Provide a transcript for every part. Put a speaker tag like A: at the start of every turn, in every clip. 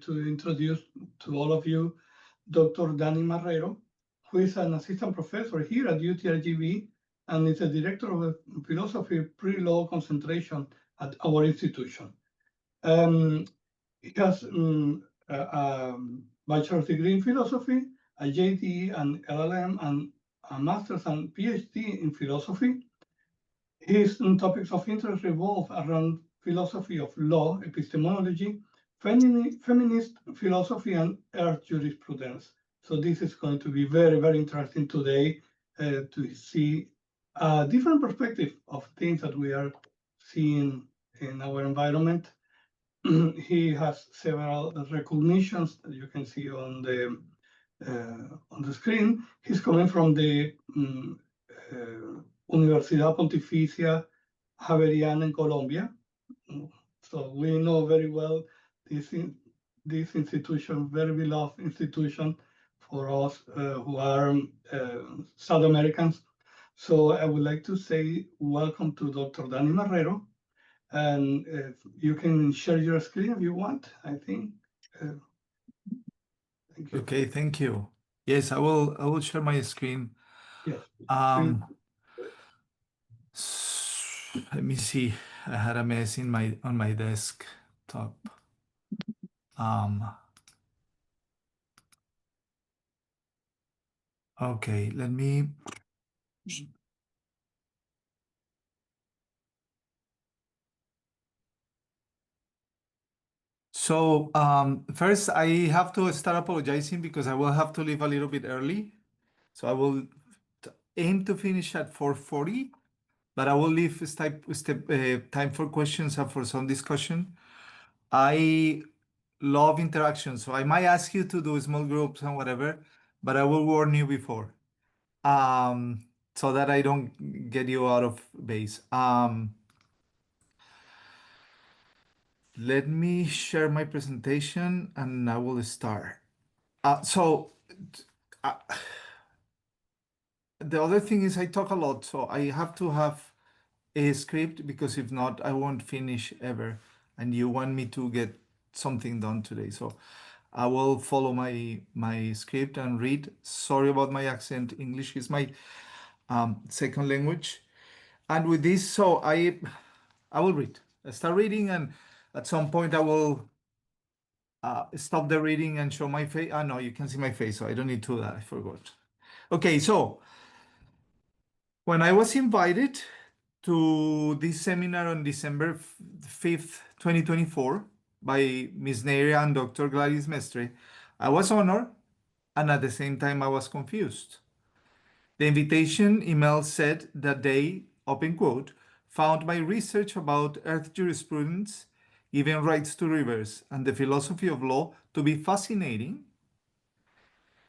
A: to introduce to all of you Dr. Danny Marrero, who is an assistant professor here at UTRGV and is the director of the philosophy pre-law concentration at our institution. He has a bachelor's degree in philosophy, a JD and LLM, and a master's and PhD in philosophy. His topics of interest revolve around philosophy of law, epistemology, feminist philosophy, and earth jurisprudence. So this is going to be very, very interesting today to see a different perspective of things that we are seeing in our environment. He has several recognitions that you can see on the screen. He's coming from the Universidad Pontificia Javeriana in Colombia. So we know very well this institution, very beloved institution for us who are South Americans. So I would like to say welcome to Dr. Danny Marrero. And you can share your screen if you want, I think. Thank you.
B: Okay, thank you. Yes, I will share my screen.
A: Yes.
B: Let me see. I had a mess on my desktop. Okay, let me. So first, I have to start apologizing because I will have to leave a little bit early. So I will aim to finish at 4:40, but I will leave time for questions and for some discussion. I love interaction, so I might ask you to do small groups and whatever, but I will warn you before, so that I don't get you out of base. Let me share my presentation and I will start. The other thing is I talk a lot, so I have to have a script because if not, I won't finish ever. And you want me to get something done today. So I will follow my script and read. Sorry about my accent. English is my second language. And with this, so I will read. I start reading, and at some point I will stop the reading and show my face. No, you can see my face, so I don't need to do that. I forgot. Okay, so when I was invited to this seminar on December 5th, 2024, by Ms. Neira and Dr. Gladys Mestre, I was honored, and at the same time, I was confused. The invitation email said that they, open quote, found my research about earth jurisprudence, giving rights to rivers, and the philosophy of law to be fascinating,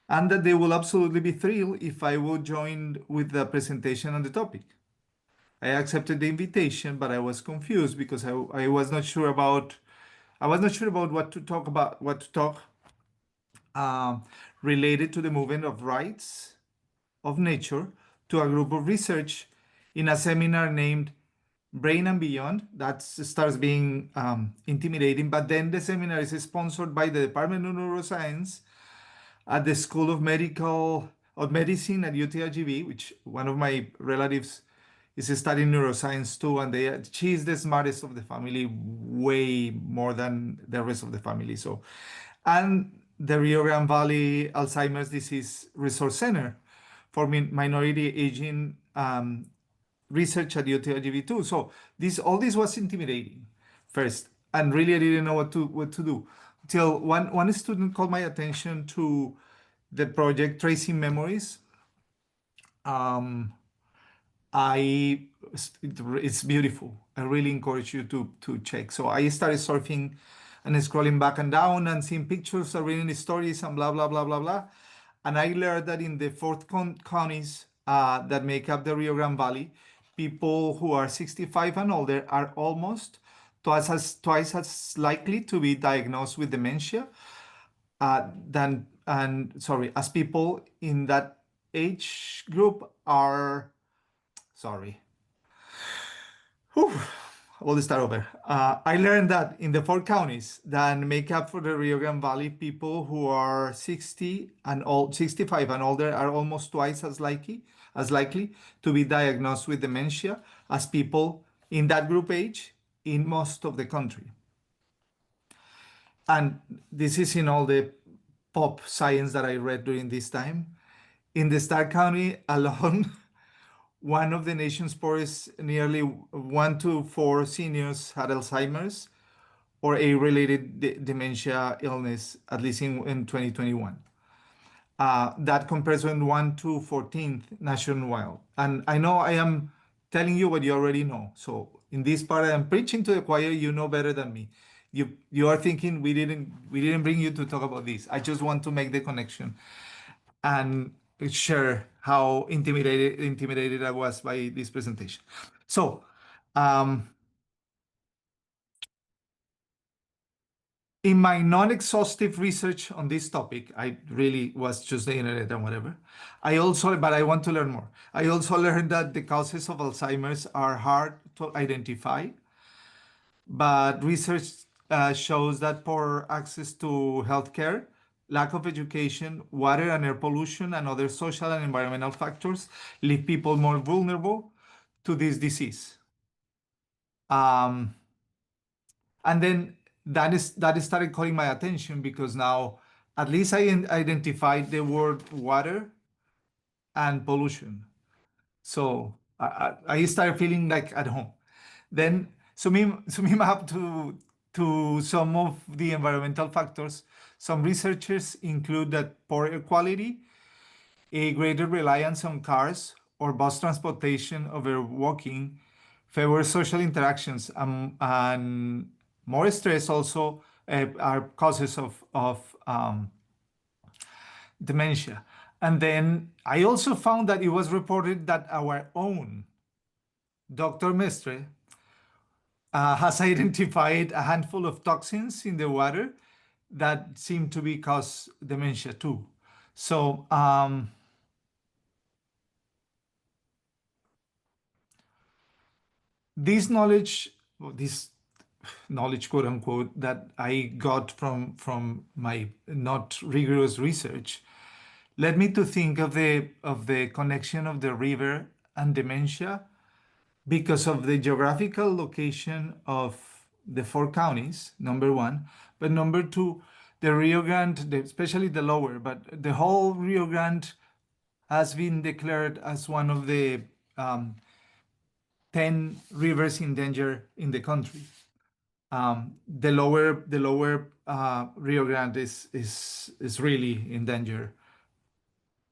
B: and that they will absolutely be thrilled if I would join with the presentation on the topic. I accepted the invitation, but I was confused because I was not sure about what to talk related to the movement of rights of nature to a group of research in a seminar named Brain and Beyond. That starts being intimidating, but then the seminar is sponsored by the Department of Neuroscience at the School of Medicine at UTRGV, which one of my relatives is studying neuroscience too, and she's the smartest of the family, way more than the rest of the family. So, and the Rio Grande Valley Alzheimer's Disease Resource Center for minority aging research at UTRGV too. So all this was intimidating first, and really I didn't know what to do till one student called my attention to the project Tracing Memories. It's beautiful. I really encourage you to check. So I started surfing and scrolling back and down and seeing pictures and reading the stories and blah, blah, blah, blah, blah. And I learned that in the four counties that make up the Rio Grande Valley, people who are 65 and older are almost twice as likely to be diagnosed with dementia as people in that age group are. Sorry. Whew. will start over. I learned that in the four counties that make up for the Rio Grande Valley, people who are 65 and older are almost twice as likely to be diagnosed with dementia as people in that group age in most of the country. And this is in all the pop science that I read during this time. In the Stark County alone, one of the nation's poorest, nearly 1 to 4 seniors had Alzheimer's or a related dementia illness, at least in 2021. That compares with 1 to 14th nationwide. And I know I am telling you what you already know. So in this part, I am preaching to the choir. You know better than me. You are thinking we didn't bring you to talk about this. I just want to make the connection and share how intimidated I was by this presentation. So, in my non-exhaustive research on this topic, I really was just the internet and whatever. But I want to learn more. I also learned that the causes of Alzheimer's are hard to identify, but research shows that poor access to healthcare, lack of education, water and air pollution, and other social and environmental factors leave people more vulnerable to this disease. And then that started calling my attention because now at least I identified the word water and pollution. So I started feeling like at home. Then sumim up to some of the environmental factors. Some researchers include that poor air quality, a greater reliance on cars or bus transportation over walking, fewer social interactions, and more stress also are causes of dementia. And then I also found that it was reported that our own Dr. Mestre has identified a handful of toxins in the water that seem to be cause dementia too. So this knowledge, quote unquote, that I got from my not rigorous research led me to think of the connection of the river and dementia because of the geographical location of the four counties, number one, but number two, the Rio Grande, especially the lower, but the whole Rio Grande has been declared as one of the 10 rivers in danger in the country. The lower Rio Grande is really in danger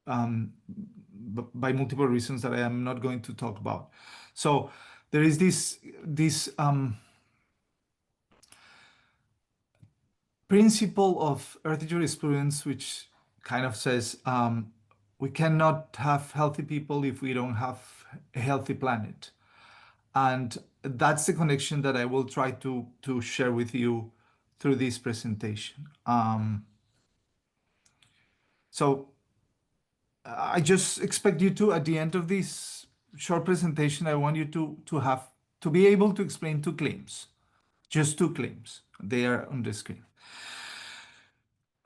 B: by multiple reasons that I am not going to talk about. So there is this principle of earth jurisprudence, which kind of says we cannot have healthy people if we don't have a healthy planet. And that's the connection that I will try to share with you through this presentation. So I just expect you to, at the end of this short presentation, I want you to be able to explain two claims, just two claims. They are on the screen.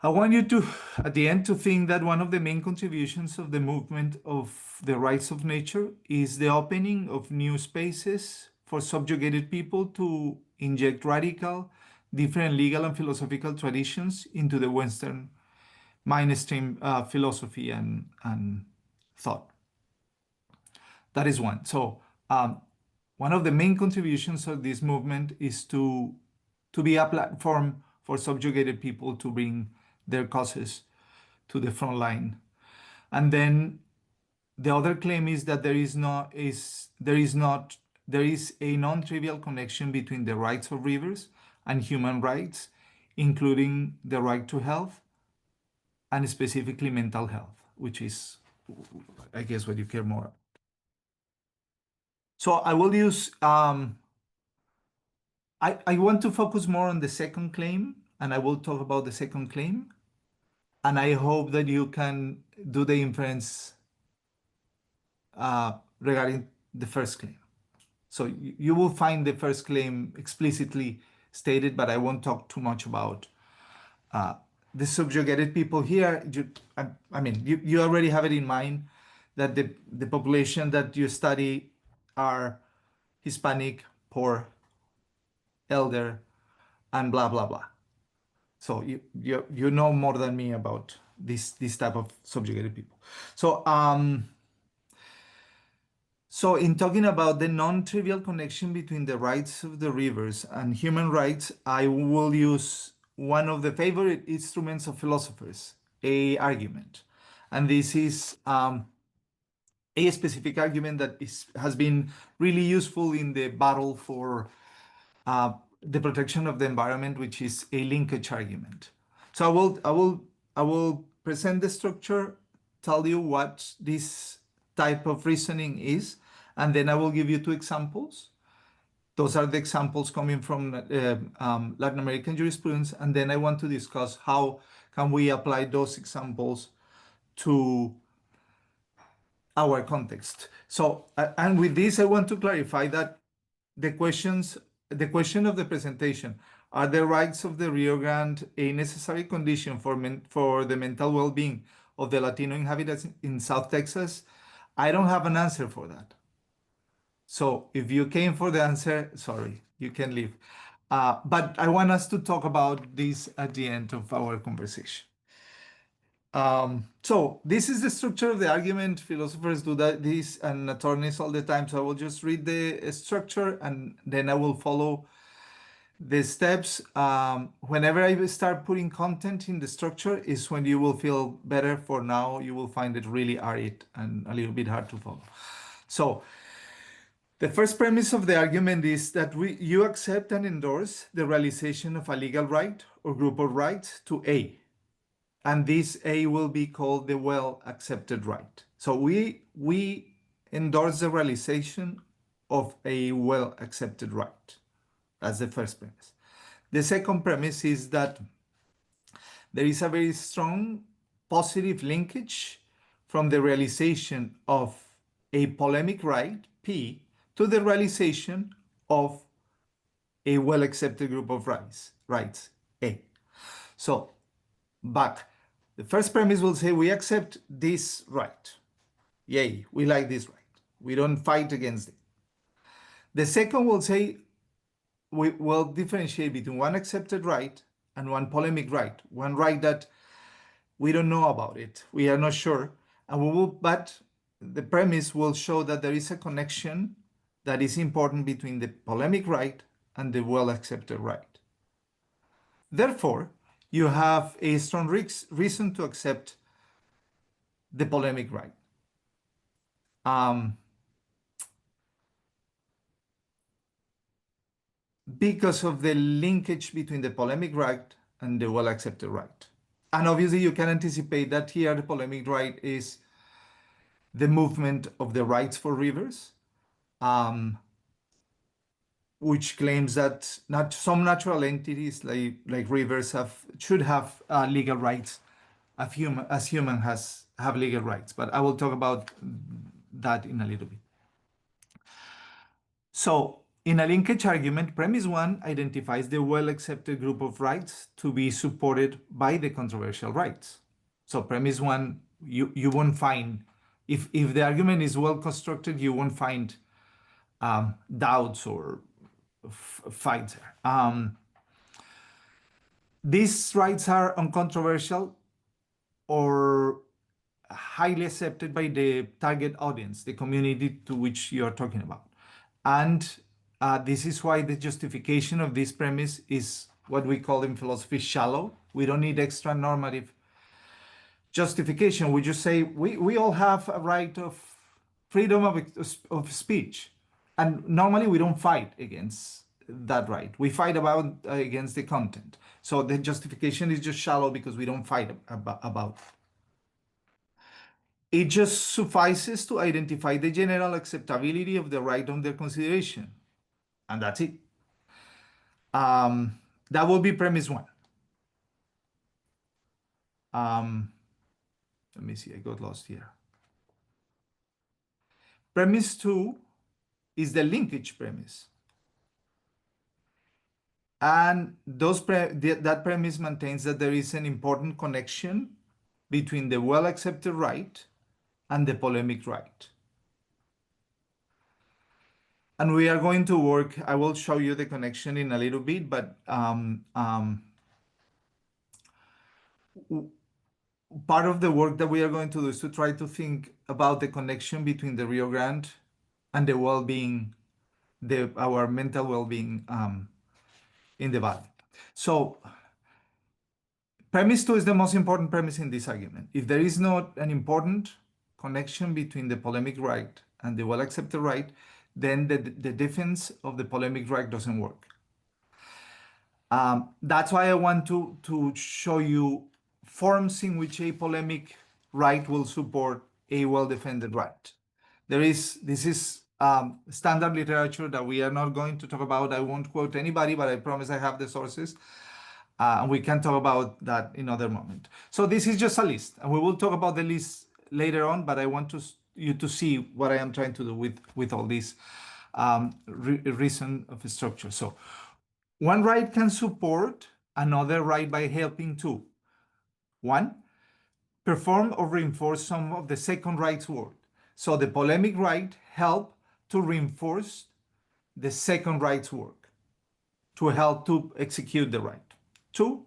B: I want you to, at the end, to think that one of the main contributions of the movement of the rights of nature is the opening of new spaces for subjugated people to inject radical, different legal and philosophical traditions into the Western mainstream philosophy and thought. That is one. So one of the main contributions of this movement is to be a platform for subjugated people to bring their causes to the front line. And then the other claim is that there is a non-trivial connection between the rights of rivers and human rights, including the right to health and specifically mental health, which is, I guess, what you care more about. So I will use, I want to focus more on the second claim, and I will talk about the second claim. And I hope that you can do the inference regarding the first claim. So you will find the first claim explicitly stated, but I won't talk too much about the subjugated people here. I mean, you already have it in mind that the population that you study are Hispanic, poor, elder, and blah, blah, blah. So you know more than me about this type of subjugated people. So in talking about the non-trivial connection between the rights of the rivers and human rights, I will use one of the favorite instruments of philosophers, a argument. And this is a specific argument that has been really useful in the battle for the protection of the environment, which is a linkage argument. So I will present the structure, tell you what this type of reasoning is, and then I will give you two examples. Those are the examples coming from Latin American jurisprudence, and then I want to discuss how can we apply those examples to our context. So, and with this, I want to clarify that the question of the presentation, are the rights of the Rio Grande a necessary condition for the mental well-being of the Latino inhabitants in South Texas? I don't have an answer for that. So if you came for the answer, sorry, you can leave. But I want us to talk about this at the end of our conversation. So this is the structure of the argument. Philosophers do this and attorneys all the time. So I will just read the structure and then I will follow the steps. Whenever I start putting content in the structure is when you will feel better. For now, you will find it really arid and a little bit hard to follow. So the first premise of the argument is that you accept and endorse the realization of a legal right or group of rights to A. And this A will be called the well-accepted right. So we endorse the realization of a well-accepted right. That's the first premise. The second premise is that there is a very strong positive linkage from the realization of a polemic right, P, to the realization of a well-accepted group of rights, A. So, but the first premise will say we accept this right. Yay, we like this right. We don't fight against it. The second will say we will differentiate between one accepted right and one polemic right. One right that we don't know about it. We are not sure. But the premise will show that there is a connection that is important between the polemic right and the well-accepted right. Therefore, you have a strong reason to accept the polemic right. Because of the linkage between the polemic right and the well-accepted right. And obviously you can anticipate that here the polemic right is the movement of the rights for rivers, which claims that some natural entities like rivers should have legal rights as human have legal rights. But I will talk about that in a little bit. So in a linkage argument, premise one identifies the well-accepted group of rights to be supported by the controversial rights. So premise one, you won't find, if the argument is well constructed, you won't find doubts or fights. These rights are uncontroversial or highly accepted by the target audience, the community to which you are talking about. And this is why the justification of this premise is what we call in philosophy shallow. We don't need extra normative justification. We just say we all have a right of freedom of speech. And normally we don't fight against that right. We fight against the content. So the justification is just shallow because we don't fight about it. It just suffices to identify the general acceptability of the right under consideration. And that's it. That will be premise one. Let me see, I got lost here. Premise two is the linkage premise. And that premise maintains that there is an important connection between the well-accepted right and the polemic right. And we are going to work, I will show you the connection in a little bit, but part of the work that we are going to do is to try to think about the connection between the Rio Grande and the well-being, our mental well-being in the valley. So premise 2 is the most important premise in this argument. If there is not an important connection between the polemic right and the well-accepted right, then the defense of the polemic right doesn't work. That's why I want to show you forms in which a polemic right will support a well-defended right. This is standard literature that we are not going to talk about. I won't quote anybody, but I promise I have the sources. And we can talk about that in other moment. So this is just a list, and we will talk about the list later on, but I want you to see what I am trying to do with all this reason of structure. So one right can support another right by helping to, one, perform or reinforce some of the second right's work. So the polemic right help to reinforce the second right's work, to help to execute the right. Two,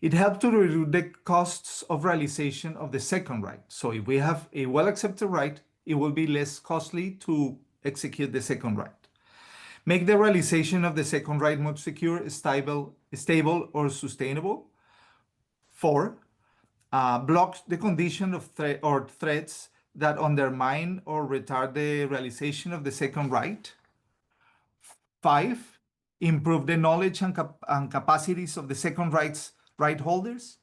B: it helps to reduce the costs of realization of the second right. So if we have a well-accepted right, it will be less costly to execute the second right. Make the realization of the second right more secure, stable, or sustainable. Four, blocks the condition of threats that undermine or retard the realization of the second right. Five, improve the knowledge and capacities of the second right holders.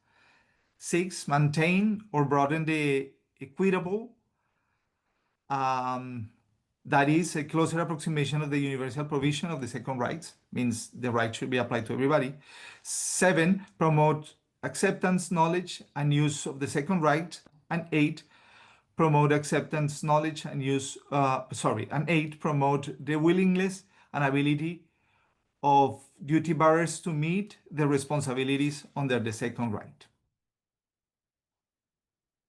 B: Six, maintain or broaden the equitable, that is a closer approximation of the universal provision of the second rights, means the right should be applied to everybody. Seven, promote acceptance, knowledge, and use of the second right. And eight, promote acceptance, knowledge, and use, and eight, promote the willingness and ability of duty bearers to meet the responsibilities under the second right.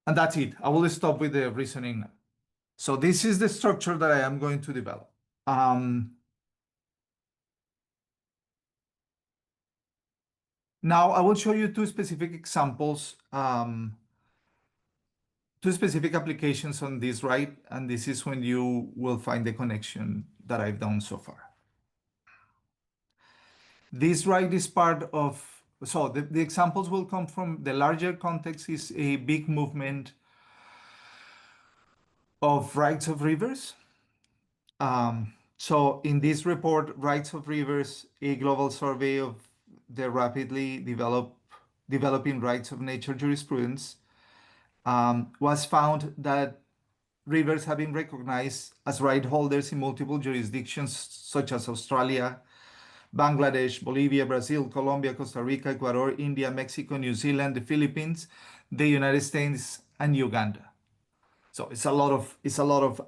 B: And that's it. I will stop with the reasoning now. So this is the structure that I am going to develop. Now I will show you two specific examples, two specific applications on this right, and this is when you will find the connection that I've done so far. This right is part of, so the examples will come from the larger context is a big movement of rights of rivers. So in this report, Rights of Rivers, a global survey of the rapidly developing rights of nature jurisprudence, was found that rivers have been recognized as right holders in multiple jurisdictions such as Australia, Bangladesh, Bolivia, Brazil, Colombia, Costa Rica, Ecuador, India, Mexico, New Zealand, the Philippines, the United States, and Uganda. So it's a lot of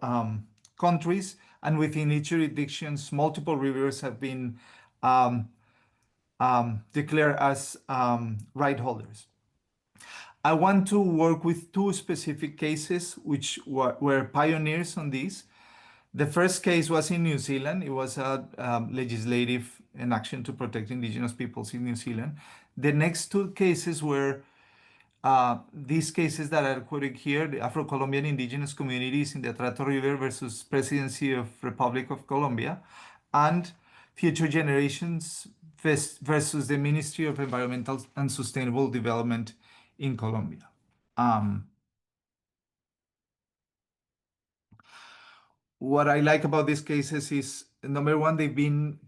B: countries, and within each jurisdiction, multiple rivers have been declared as right holders. I want to work with two specific cases which were pioneers on this. The first case was in New Zealand. It was a legislative action to protect indigenous peoples in New Zealand. The next two cases were these cases that are quoted here, the Afro-Colombian indigenous communities in the Atrato River versus Presidency of Republic of Colombia, and Future Generations versus the Ministry of Environmental and Sustainable Development in Colombia. What I like about these cases is, number one, they've been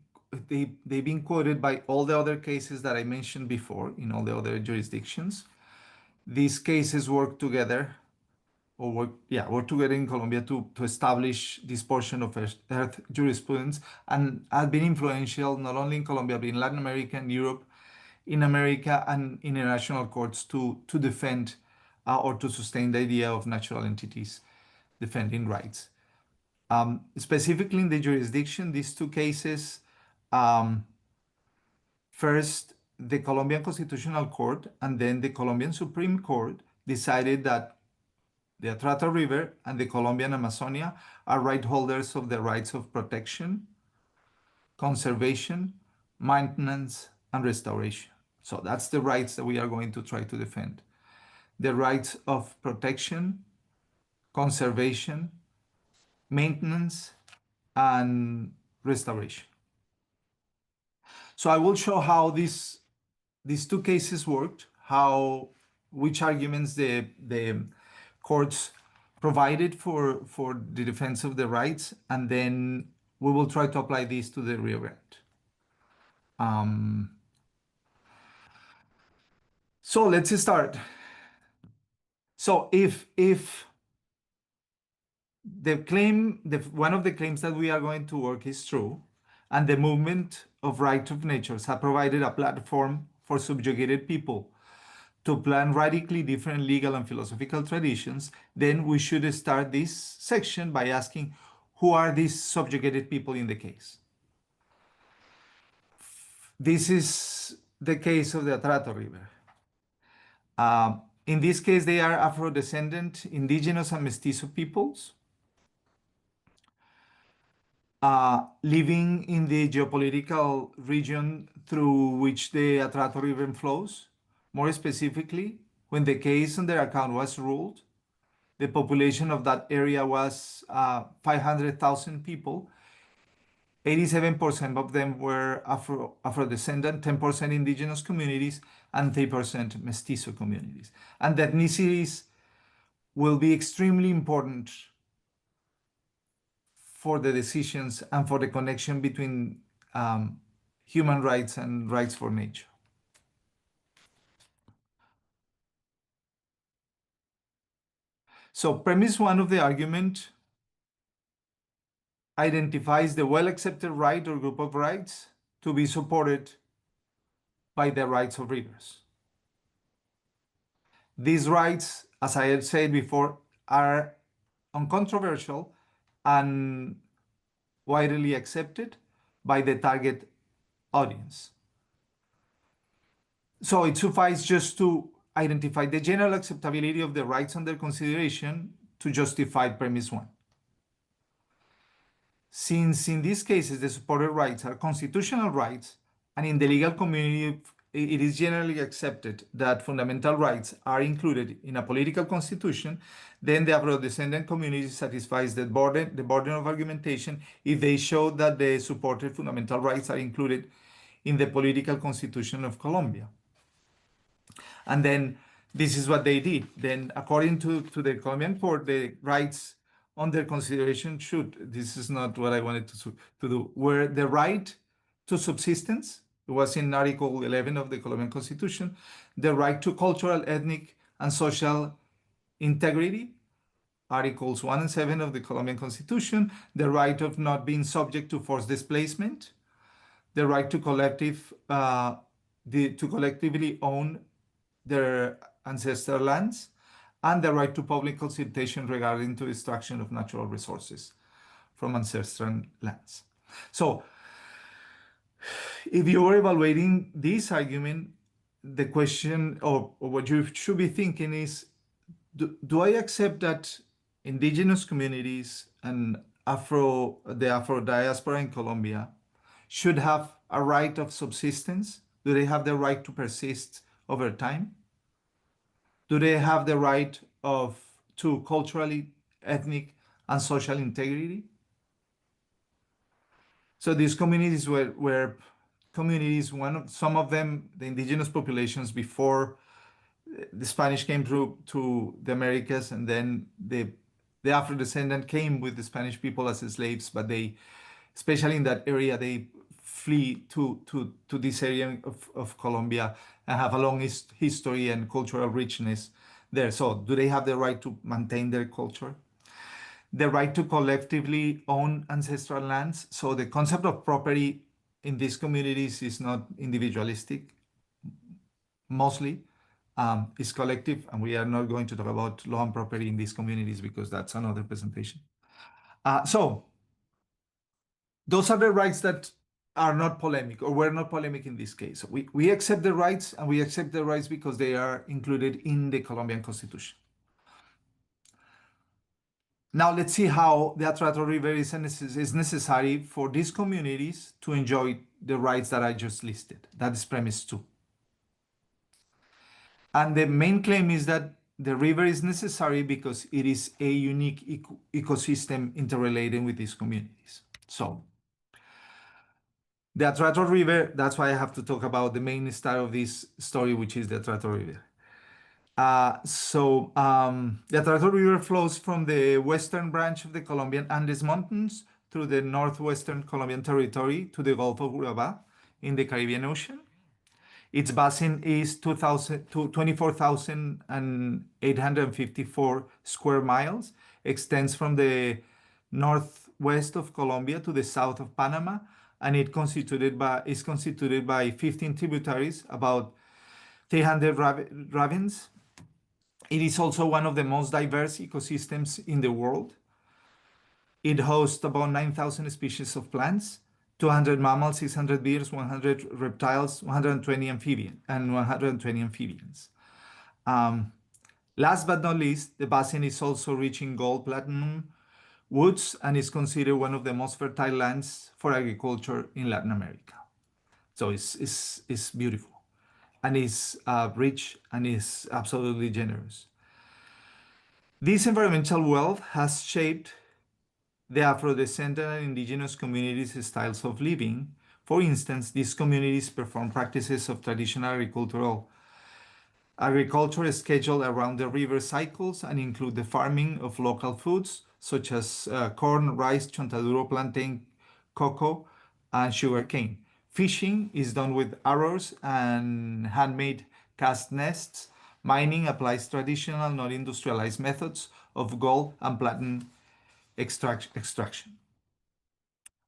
B: quoted by all the other cases that I mentioned before in all the other jurisdictions. These cases work together in Colombia to establish this portion of earth jurisprudence, and have been influential not only in Colombia, but in Latin America and Europe, in America, and in international courts to defend or to sustain the idea of natural entities defending rights. Specifically in the jurisdiction, these two cases, um, first, the Colombian Constitutional Court and then the Colombian Supreme Court decided that the Atrato River and the Colombian Amazonia are right holders of the rights of protection, conservation, maintenance, and restoration. So that's the rights that we are going to try to defend. The rights of protection, conservation, maintenance, and restoration. So I will show how these two cases worked, which arguments the courts provided for the defense of the rights, and then we will try to apply this to the Rio Grande. So let's start. So if one of the claims that we are going to work is true, and the movement of right of natures have provided a platform for subjugated people to plan radically different legal and philosophical traditions, then we should start this section by asking, who are these subjugated people in the case? This is the case of the Atrato River. In this case, they are Afro-descendant, indigenous, and mestizo peoples living in the geopolitical region through which the Atrato River flows. More specifically, when the case under account was ruled, the population of that area was 500,000 people. 87% of them were Afro-descendant, 10% indigenous communities, and 3% mestizo communities. And the ethnicities will be extremely important for the decisions and for the connection between human rights and rights for nature. So premise one of the argument identifies the well-accepted right or group of rights to be supported by the rights of rivers. These rights, as I had said before, are uncontroversial and widely accepted by the target audience. So it suffices just to identify the general acceptability of the rights under consideration to justify premise one. Since in these cases the supported rights are constitutional rights, and in the legal community it is generally accepted that fundamental rights are included in a political constitution, then the Afro-descendant community satisfies the burden of argumentation if they show that the supported fundamental rights are included in the political constitution of Colombia. And then this is what they did. Then according to the Colombian court, the rights under consideration this is not what I wanted to do, were the right to subsistence. It was in Article 11 of the Colombian Constitution, the right to cultural, ethnic, and social integrity, Articles 1 and 7 of the Colombian Constitution, the right of not being subject to forced displacement, the right to collectively own their ancestral lands, and the right to public consultation regarding to extraction of natural resources from ancestral lands. So if you are evaluating this argument, the question or what you should be thinking is, do I accept that indigenous communities and the Afro diaspora in Colombia should have a right of subsistence? Do they have the right to persist over time? Do they have the right to culturally, ethnic, and social integrity? So these communities were communities, some of them, the indigenous populations before the Spanish came through to the Americas, and then the Afro-descendant came with the Spanish people as slaves, but they, especially in that area, they flee to this area of Colombia and have a long history and cultural richness there. So do they have the right to maintain their culture? The right to collectively own ancestral lands. So the concept of property in these communities is not individualistic, mostly is collective, and we are not going to talk about law and property in these communities because that's another presentation. So those are the rights that are not polemic, or were not polemic in this case. So we accept the rights, and we accept the rights because they are included in the Colombian Constitution. Now let's see how the Atrato River is necessary for these communities to enjoy the rights that I just listed. That is premise 2. And the main claim is that the river is necessary because it is a unique ecosystem interrelating with these communities. So the Atrato River, that's why I have to talk about the main star of this story, which is the Atrato River. The Atrato River flows from the western branch of the Colombian Andes Mountains through the northwestern Colombian territory to the Gulf of Urabá in the Caribbean Ocean. Its basin is 24,854 square miles, extends from the northwest of Colombia to the south of Panama, and is constituted by 15 tributaries, about 300 ravines. It is also one of the most diverse ecosystems in the world. It hosts about 9,000 species of plants, 200 mammals, 600 birds, 100 reptiles, 120 amphibians. Last but not least, the basin is also rich in gold, platinum, woods, and is considered one of the most fertile lands for agriculture in Latin America. So it's beautiful, and it's rich, and is absolutely generous. This environmental wealth has shaped the Afro-descendant and indigenous communities' styles of living. For instance, these communities perform practices of traditional agriculture scheduled around the river cycles and include the farming of local foods such as corn, rice, chontaduro, plantain, cocoa, and sugarcane. Fishing is done with arrows and handmade cast nests. Mining applies traditional, not industrialized methods of gold and platinum extraction.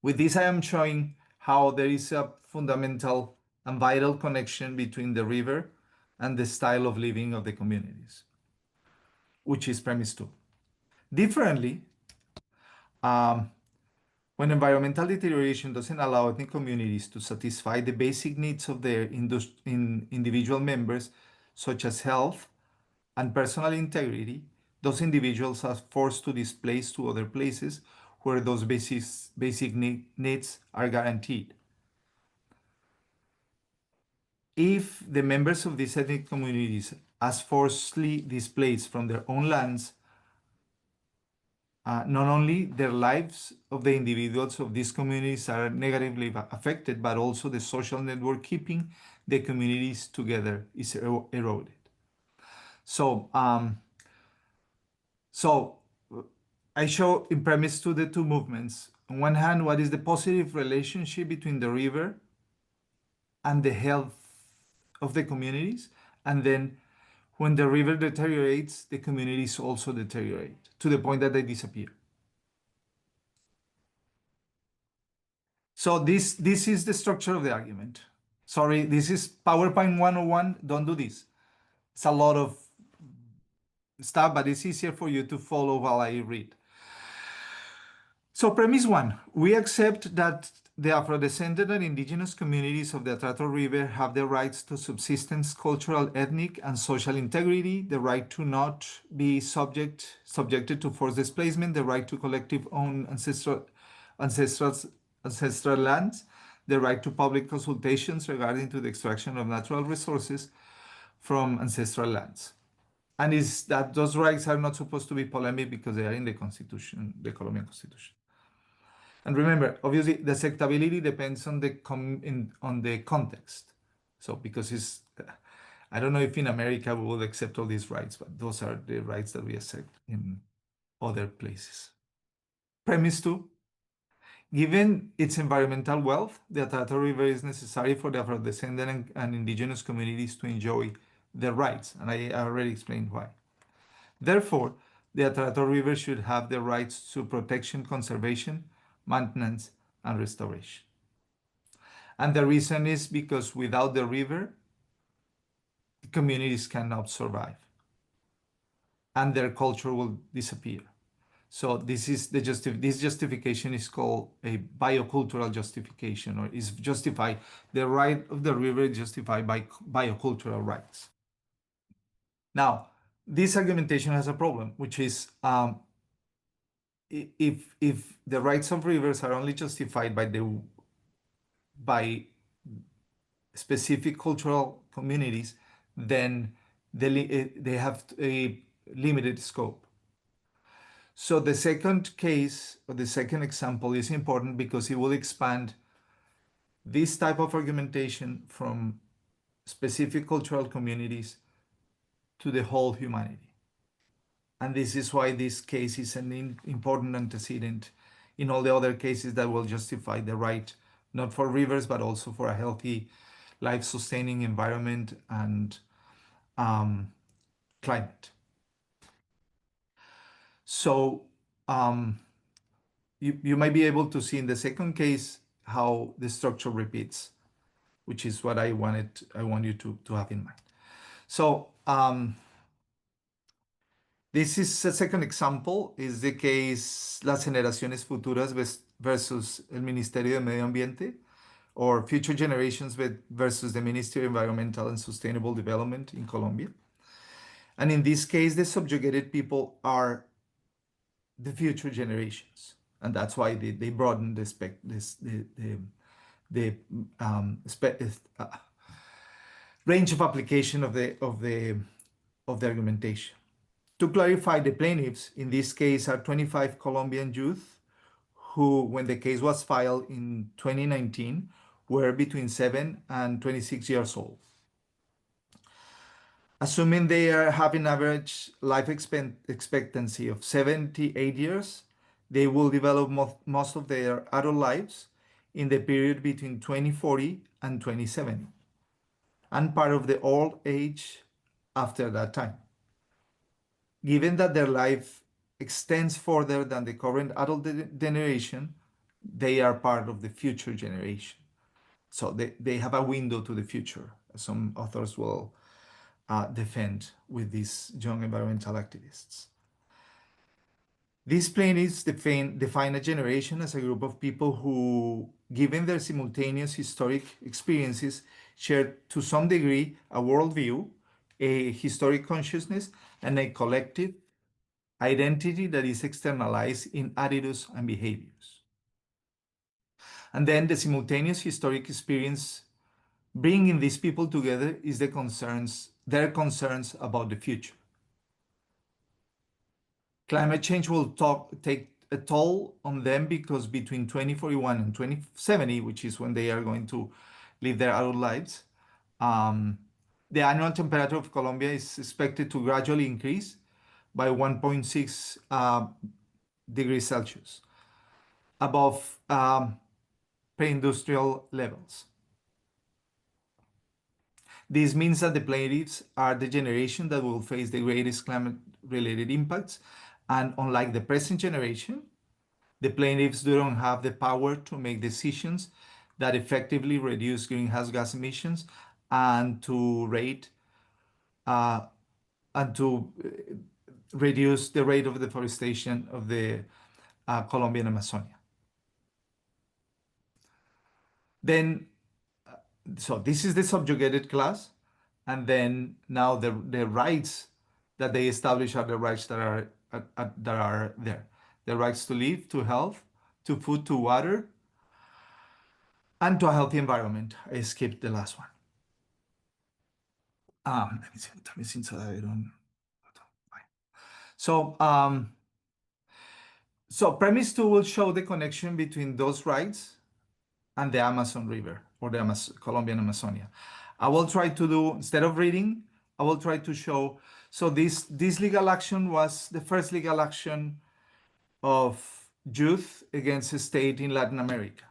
B: With this, I am showing how there is a fundamental and vital connection between the river and the style of living of the communities, which is premise 2. Differently, when environmental deterioration doesn't allow ethnic communities to satisfy the basic needs of their individual members, such as health and personal integrity, those individuals are forced to displace to other places where those basic needs are guaranteed. If the members of these ethnic communities are forcibly displaced from their own lands, not only their lives of the individuals of these communities are negatively affected, but also the social network keeping the communities together is eroded. So I show in premise 2 the two movements. On one hand, what is the positive relationship between the river and the health of the communities, and then when the river deteriorates, the communities also deteriorate to the point that they disappear. So this is the structure of the argument. Sorry, this is PowerPoint 101. Don't do this. It's a lot of stuff, but it's easier for you to follow while I read. So premise 1, we accept that the Afro-descendant and indigenous communities of the Atrato River have the rights to subsistence, cultural, ethnic, and social integrity, the right to not be subjected to forced displacement, the right to collective own ancestral lands, the right to public consultations regarding to the extraction of natural resources from ancestral lands. And is that those rights are not supposed to be polemic because they are in the Constitution, the Colombian Constitution. And remember, obviously, the acceptability depends on the context. So because it's, I don't know if in America we will accept all these rights, but those are the rights that we accept in other places. Premise 2, given its environmental wealth, the Atrato River is necessary for the Afro-descendant and indigenous communities to enjoy their rights, and I already explained why. Therefore, the Atrato River should have the rights to protection, conservation, maintenance, and restoration. And the reason is because without the river, the communities cannot survive, and their culture will disappear. So this is this justification is called a biocultural justification, or is justified. The right of the river is justified by biocultural rights. Now, this argumentation has a problem, which is if the rights of rivers are only justified by specific cultural communities, then they have a limited scope. So the second case, or the second example, is important because it will expand this type of argumentation from specific cultural communities to the whole humanity. And this is why this case is an important antecedent in all the other cases that will justify the right, not for rivers, but also for a healthy, life-sustaining environment and climate. So you might be able to see in the second case how the structure repeats, which is what I want you to have in mind. So this is a second example, is the case Las Generaciones Futuras versus el Ministerio de Medio Ambiente, or Future Generations versus the Ministry of Environmental and Sustainable Development in Colombia. And in this case, the subjugated people are the future generations. And that's why they broaden the range of application of the argumentation. To clarify, the plaintiffs in this case are 25 Colombian youth who, when the case was filed in 2019, were between 7 and 26 years old. Assuming they are having average life expectancy of 78 years, they will develop most of their adult lives in the period between 2040 and 2070, and part of the old age after that time. Given that their life extends further than the current adult generation, they are part of the future generation. So they have a window to the future. Some authors will defend with these young environmental activists. These plaintiffs define a generation as a group of people who, given their simultaneous historic experiences, share to some degree a worldview, a historic consciousness, and a collective identity that is externalized in attitudes and behaviors. And then the simultaneous historic experience bringing these people together is their concerns about the future. Climate change will take a toll on them because between 2041 and 2070, which is when they are going to live their adult lives, the annual temperature of Colombia is expected to gradually increase by 1.6 degrees Celsius above pre-industrial levels. This means that the plaintiffs are the generation that will face the greatest climate-related impacts, and unlike the present generation, the plaintiffs don't have the power to make decisions that effectively reduce greenhouse gas emissions and to reduce the rate of deforestation of the Colombian Amazonia. Then, so this is the subjugated class, and then now the rights that they establish are the rights that are there. The rights to live, to health, to food, to water, and to a healthy environment. I skipped the last one. Let me see so that I don't. So premise 2 will show the connection between those rights and the Amazon River, or the Colombian Amazonia. I will try to do, instead of reading, I will try to show. So this legal action was the first legal action of youth against a state in Latin America.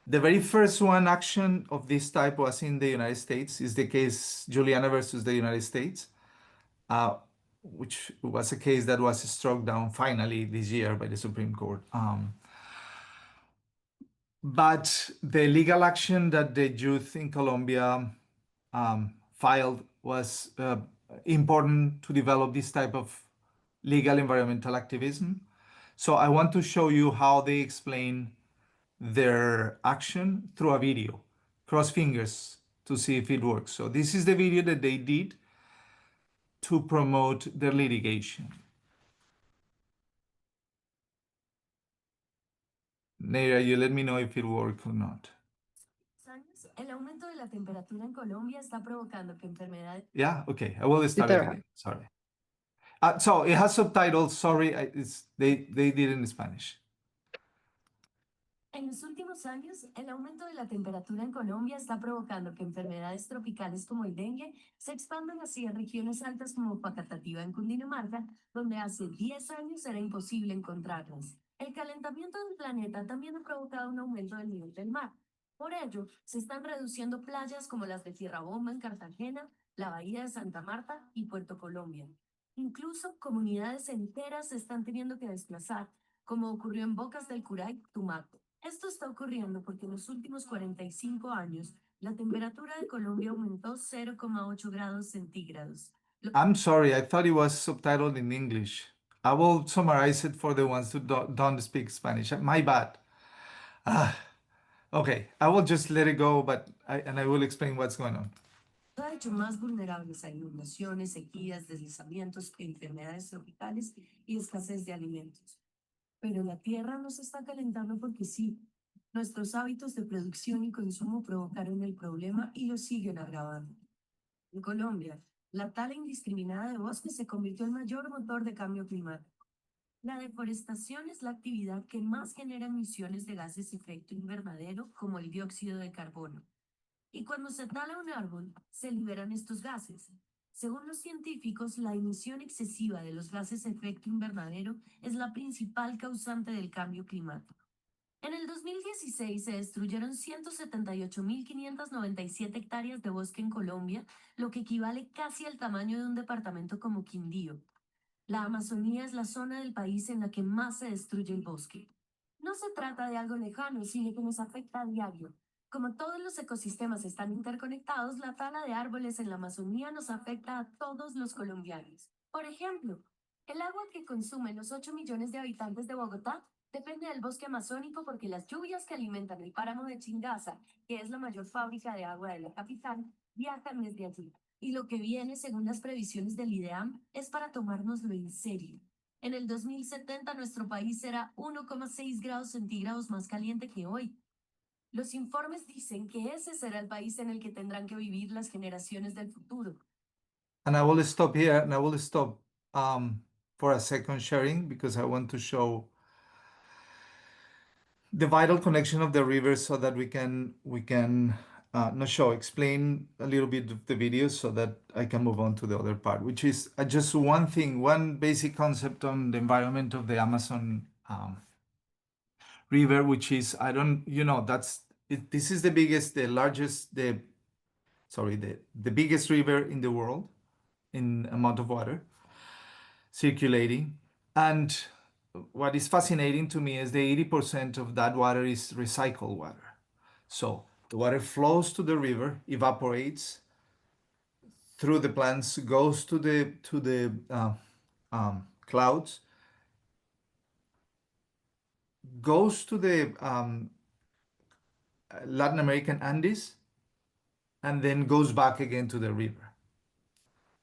B: The very first one action of this type was in the United States, is the case Juliana versus the United States, which was a case that was struck down finally this year by the Supreme Court. But the legal action that the youth in Colombia filed was important to develop this type of legal environmental activism. So I want to show you how they explain their action through a video. Cross fingers to see if it works. So this is the video that they did to promote their litigation. Neira, you let me know if it worked or not.
C: El aumento de la temperatura en Colombia está provocando que enfermedades.
B: Yeah, okay. I will start it again. Sorry. So it has subtitles. Sorry, they did it in Spanish.
C: En los últimos años, el aumento de la temperatura en Colombia está provocando que enfermedades tropicales como el dengue se expandan hacia regiones altas como Pacatativá en Cundinamarca, donde hace 10 años era imposible encontrarlas. El calentamiento del planeta también ha provocado un aumento del nivel del mar. Por ello, se están reduciendo playas como las de Tierra Bomba en Cartagena, la Bahía de Santa Marta y Puerto Colombia. Incluso comunidades enteras se están teniendo que desplazar, como ocurrió en Bocas del Curay, Tumaco. Esto está ocurriendo porque en los últimos 45 años, la temperatura de Colombia aumentó 0,8 grados centígrados.
B: I'm sorry, I thought it was subtitled in English. I will summarize it for the ones who don't speak Spanish. My bad. Okay, I will just let it go, and I will explain what's going on.
C: Ha hecho más vulnerables a inundaciones, sequías, deslizamientos, enfermedades tropicales y escasez de alimentos. Pero la tierra no se está calentando porque sí. Nuestros hábitos de producción y consumo provocaron el problema y lo siguen agravando. En Colombia, la tala indiscriminada de bosques se convirtió en mayor motor de cambio climático. La deforestación es la actividad que más genera emisiones de gases de efecto invernadero, como el dióxido de carbono. Y cuando se tala un árbol, se liberan estos gases. Según los científicos, la emisión excesiva de los gases de efecto invernadero es la principal causante del cambio climático. En el 2016 se destruyeron 178.597 hectáreas de bosque en Colombia, lo que equivale casi al tamaño de un departamento como Quindío. La Amazonía es la zona del país en la que más se destruye el bosque. No se trata de algo lejano, sino que nos afecta a diario. Como todos los ecosistemas están interconectados, la tala de árboles en la Amazonía nos afecta a todos los colombianos. Por ejemplo, el agua que consumen los 8 millones de habitantes de Bogotá depende del bosque amazónico porque las lluvias que alimentan el páramo de Chingaza, que es la mayor fábrica de agua de la capital, viajan desde allí. Y lo que viene, según las previsiones del IDEAM, es para tomárnoslo en serio. En el 2070 nuestro país será 1,6 grados centígrados más caliente que hoy. Los informes dicen que ese será el país en el que tendrán que vivir las generaciones del futuro.
B: And I will stop here and I will stop for a second sharing because I want to show the vital connection of the rivers so that we can explain a little bit of the video so that I can move on to the other part, which is just one basic concept on the environment of the Amazon river, which is, this is the biggest, the largest, the biggest river in the world in amount of water circulating. And what is fascinating to me is the 80% of that water is recycled water. So the water flows to the river, evaporates through the plants, goes to the clouds, goes to the Latin American Andes, and then goes back again to the river.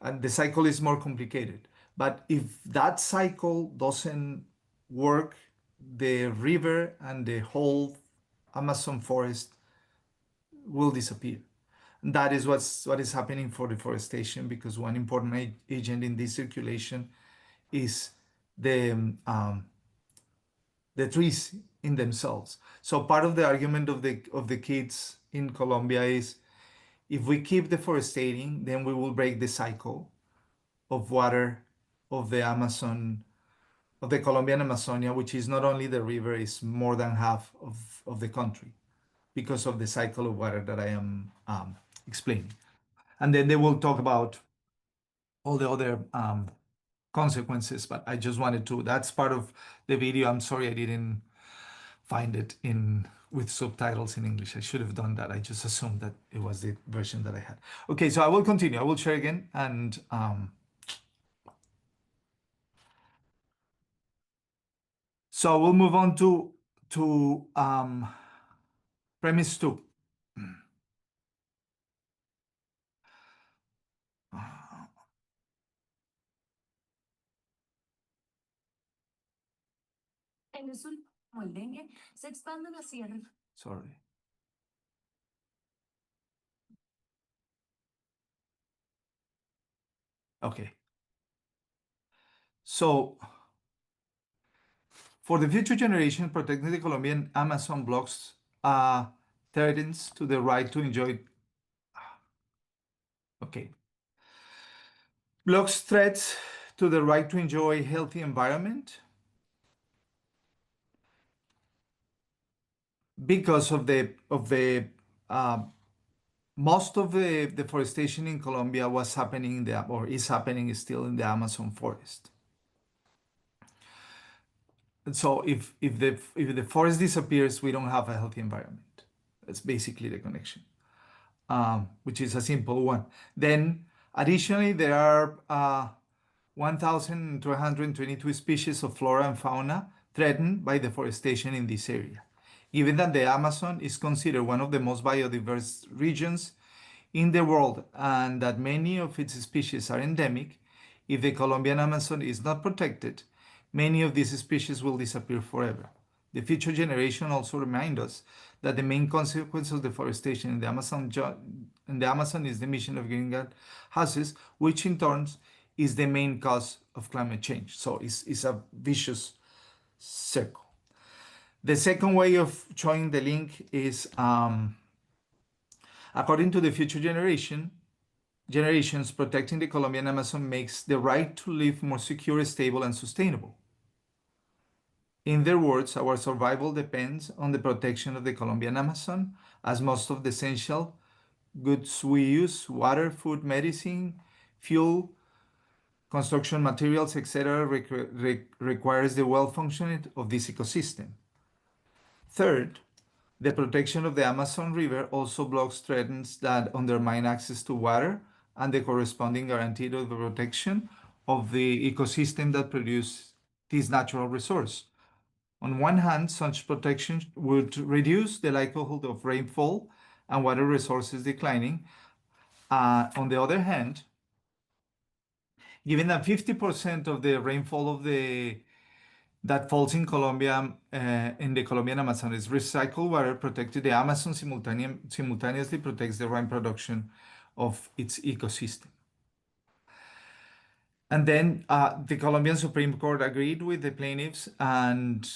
B: And the cycle is more complicated. But if that cycle doesn't work, the river and the whole Amazon forest will disappear. And that is what is happening for deforestation, because one important agent in this circulation is the trees in themselves. So part of the argument of the kids in Colombia is, if we keep deforesting, then we will break the cycle of water of the Amazon, of the Colombian Amazonia, which is not only the river, is more than half of the country, because of the cycle of water that I am explaining. And then they will talk about all the other consequences, but I just wanted to, that's part of the video. I'm sorry I didn't find it with subtitles in English. I should have done that. I just assumed that it was the version that I had. Okay, so I will continue. I will share again, and So we'll move on to premise 2.
C: En los últimos, como el dengue, se expanden hacia el
B: Sorry. Okay. So for the future generation, protecting the Colombian Amazon blocks threatens to the right to enjoy. Okay. Blocks threats to the right to enjoy a healthy environment because of the most of the deforestation in Colombia was happening in the, or is happening still in the Amazon forest. So if the forest disappears, we don't have a healthy environment. That's basically the connection, which is a simple one. Then additionally, there are 1,222 species of flora and fauna threatened by deforestation in this area. Given that the Amazon is considered one of the most biodiverse regions in the world and that many of its species are endemic, if the Colombian Amazon is not protected, many of these species will disappear forever. The future generation also remind us that the main consequence of deforestation in the Amazon is the emission of greenhouses, which in turn is the main cause of climate change. So it's a vicious circle. The second way of showing the link is according to the future generations, protecting the Colombian Amazon makes the right to live more secure, stable, and sustainable. In their words, our survival depends on the protection of the Colombian Amazon, as most of the essential goods we use, water, food, medicine, fuel, construction materials, etc., requires the well-functioning of this ecosystem. Third, the protection of the Amazon River also blocks threats that undermine access to water and the corresponding guarantee of the protection of the ecosystem that produces this natural resource. On one hand, such protection would reduce the likelihood of rainfall and water resources declining. On the other hand, given that 50% of the rainfall that falls in Colombia, in the Colombian Amazon is recycled water, protected the Amazon simultaneously protects the rain production of its ecosystem. And then the Colombian Supreme Court agreed with the plaintiffs, and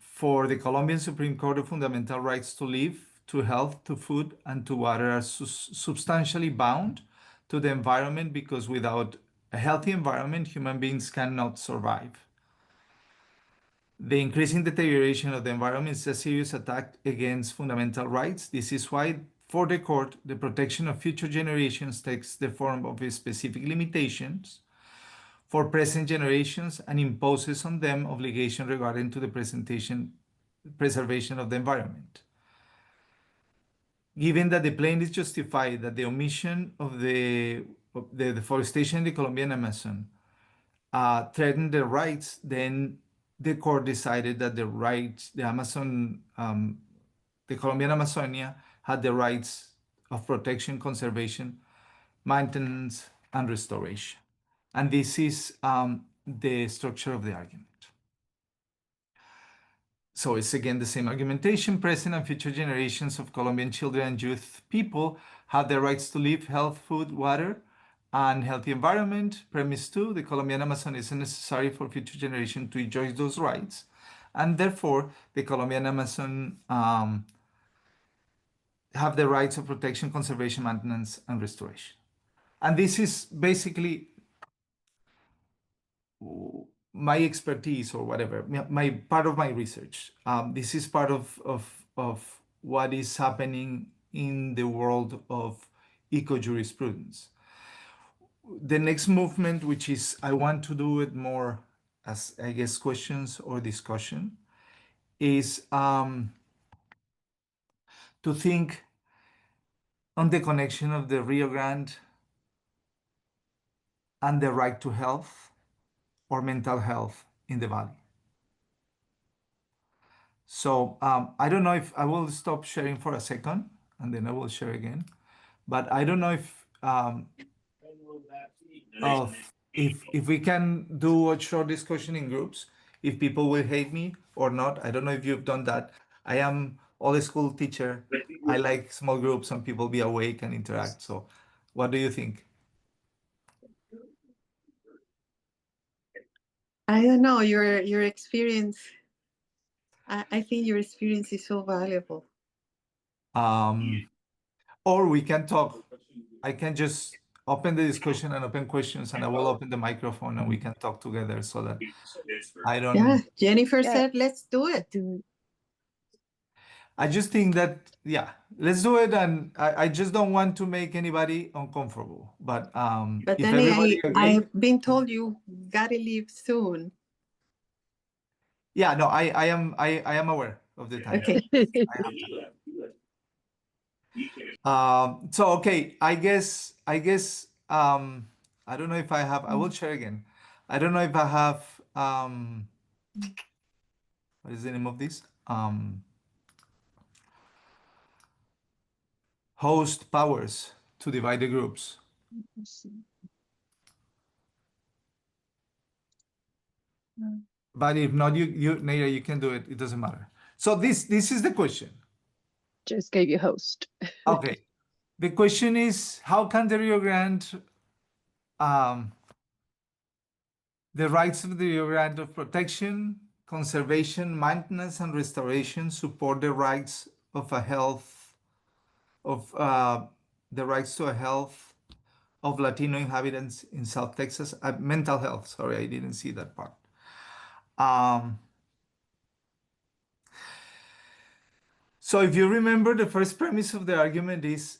B: for the Colombian Supreme Court, the fundamental rights to live, to health, to food, and to water are substantially bound to the environment because without a healthy environment, human beings cannot survive. The increasing deterioration of the environment is a serious attack against fundamental rights. This is why, for the court, the protection of future generations takes the form of specific limitations for present generations and imposes on them obligation regarding to the preservation of the environment. Given that the plaintiffs justified that the omission of the deforestation in the Colombian Amazon threatened their rights, then the court decided that the Colombian Amazonia had the rights of protection, conservation, maintenance, and restoration. And this is the structure of the argument. So it's again the same argumentation. Present and future generations of Colombian children and youth people have the rights to live, health, food, water, and healthy environment. Premise 2, the Colombian Amazon is necessary for future generations to enjoy those rights. And therefore, the Colombian Amazon have the rights of protection, conservation, maintenance, and restoration. And this is basically my expertise or whatever, my part of my research. This is part of what is happening in the world of eco-jurisprudence. The next movement, which is I want to do it more as, I guess, questions or discussion, is to think on the connection of the Rio Grande and the right to health or mental health in the valley. So I don't know if I will stop sharing for a second and then I will share again. But I don't know if we can do a short discussion in groups, if people will hate me or not. I don't know if you've done that. I am old school teacher. I like small groups and people be awake and interact. So what do you think?
D: I don't know, your experience. I think your experience is so valuable.
B: Or we can talk. I can just open the discussion and open questions, and I will open the microphone and we can talk together so that I don't.
D: Yeah, Jennifer
E: Yeah.
D: said, let's do it.
B: I just think that, yeah, let's do it. And I just don't want to make anybody uncomfortable. But
D: But
B: if
D: then
B: everybody agree,
D: I've been told you gotta leave soon.
B: yeah, no, I am aware of the time.
D: Okay.
B: I have time. So okay, I guess I don't know if I have. I will share again. I don't know if I have. What is the name of this? Host powers to divide the groups. But if not, Neira, you can do it. It doesn't matter. So this is the question.
E: Just gave you host.
B: Okay. The question is, how can the Rio Grande, the rights of the Rio Grande of protection, conservation, maintenance, and restoration support the rights of a health, of the rights to a health of Latino inhabitants in South Texas, mental health. Sorry, I didn't see that part. So if you remember, the first premise of the argument is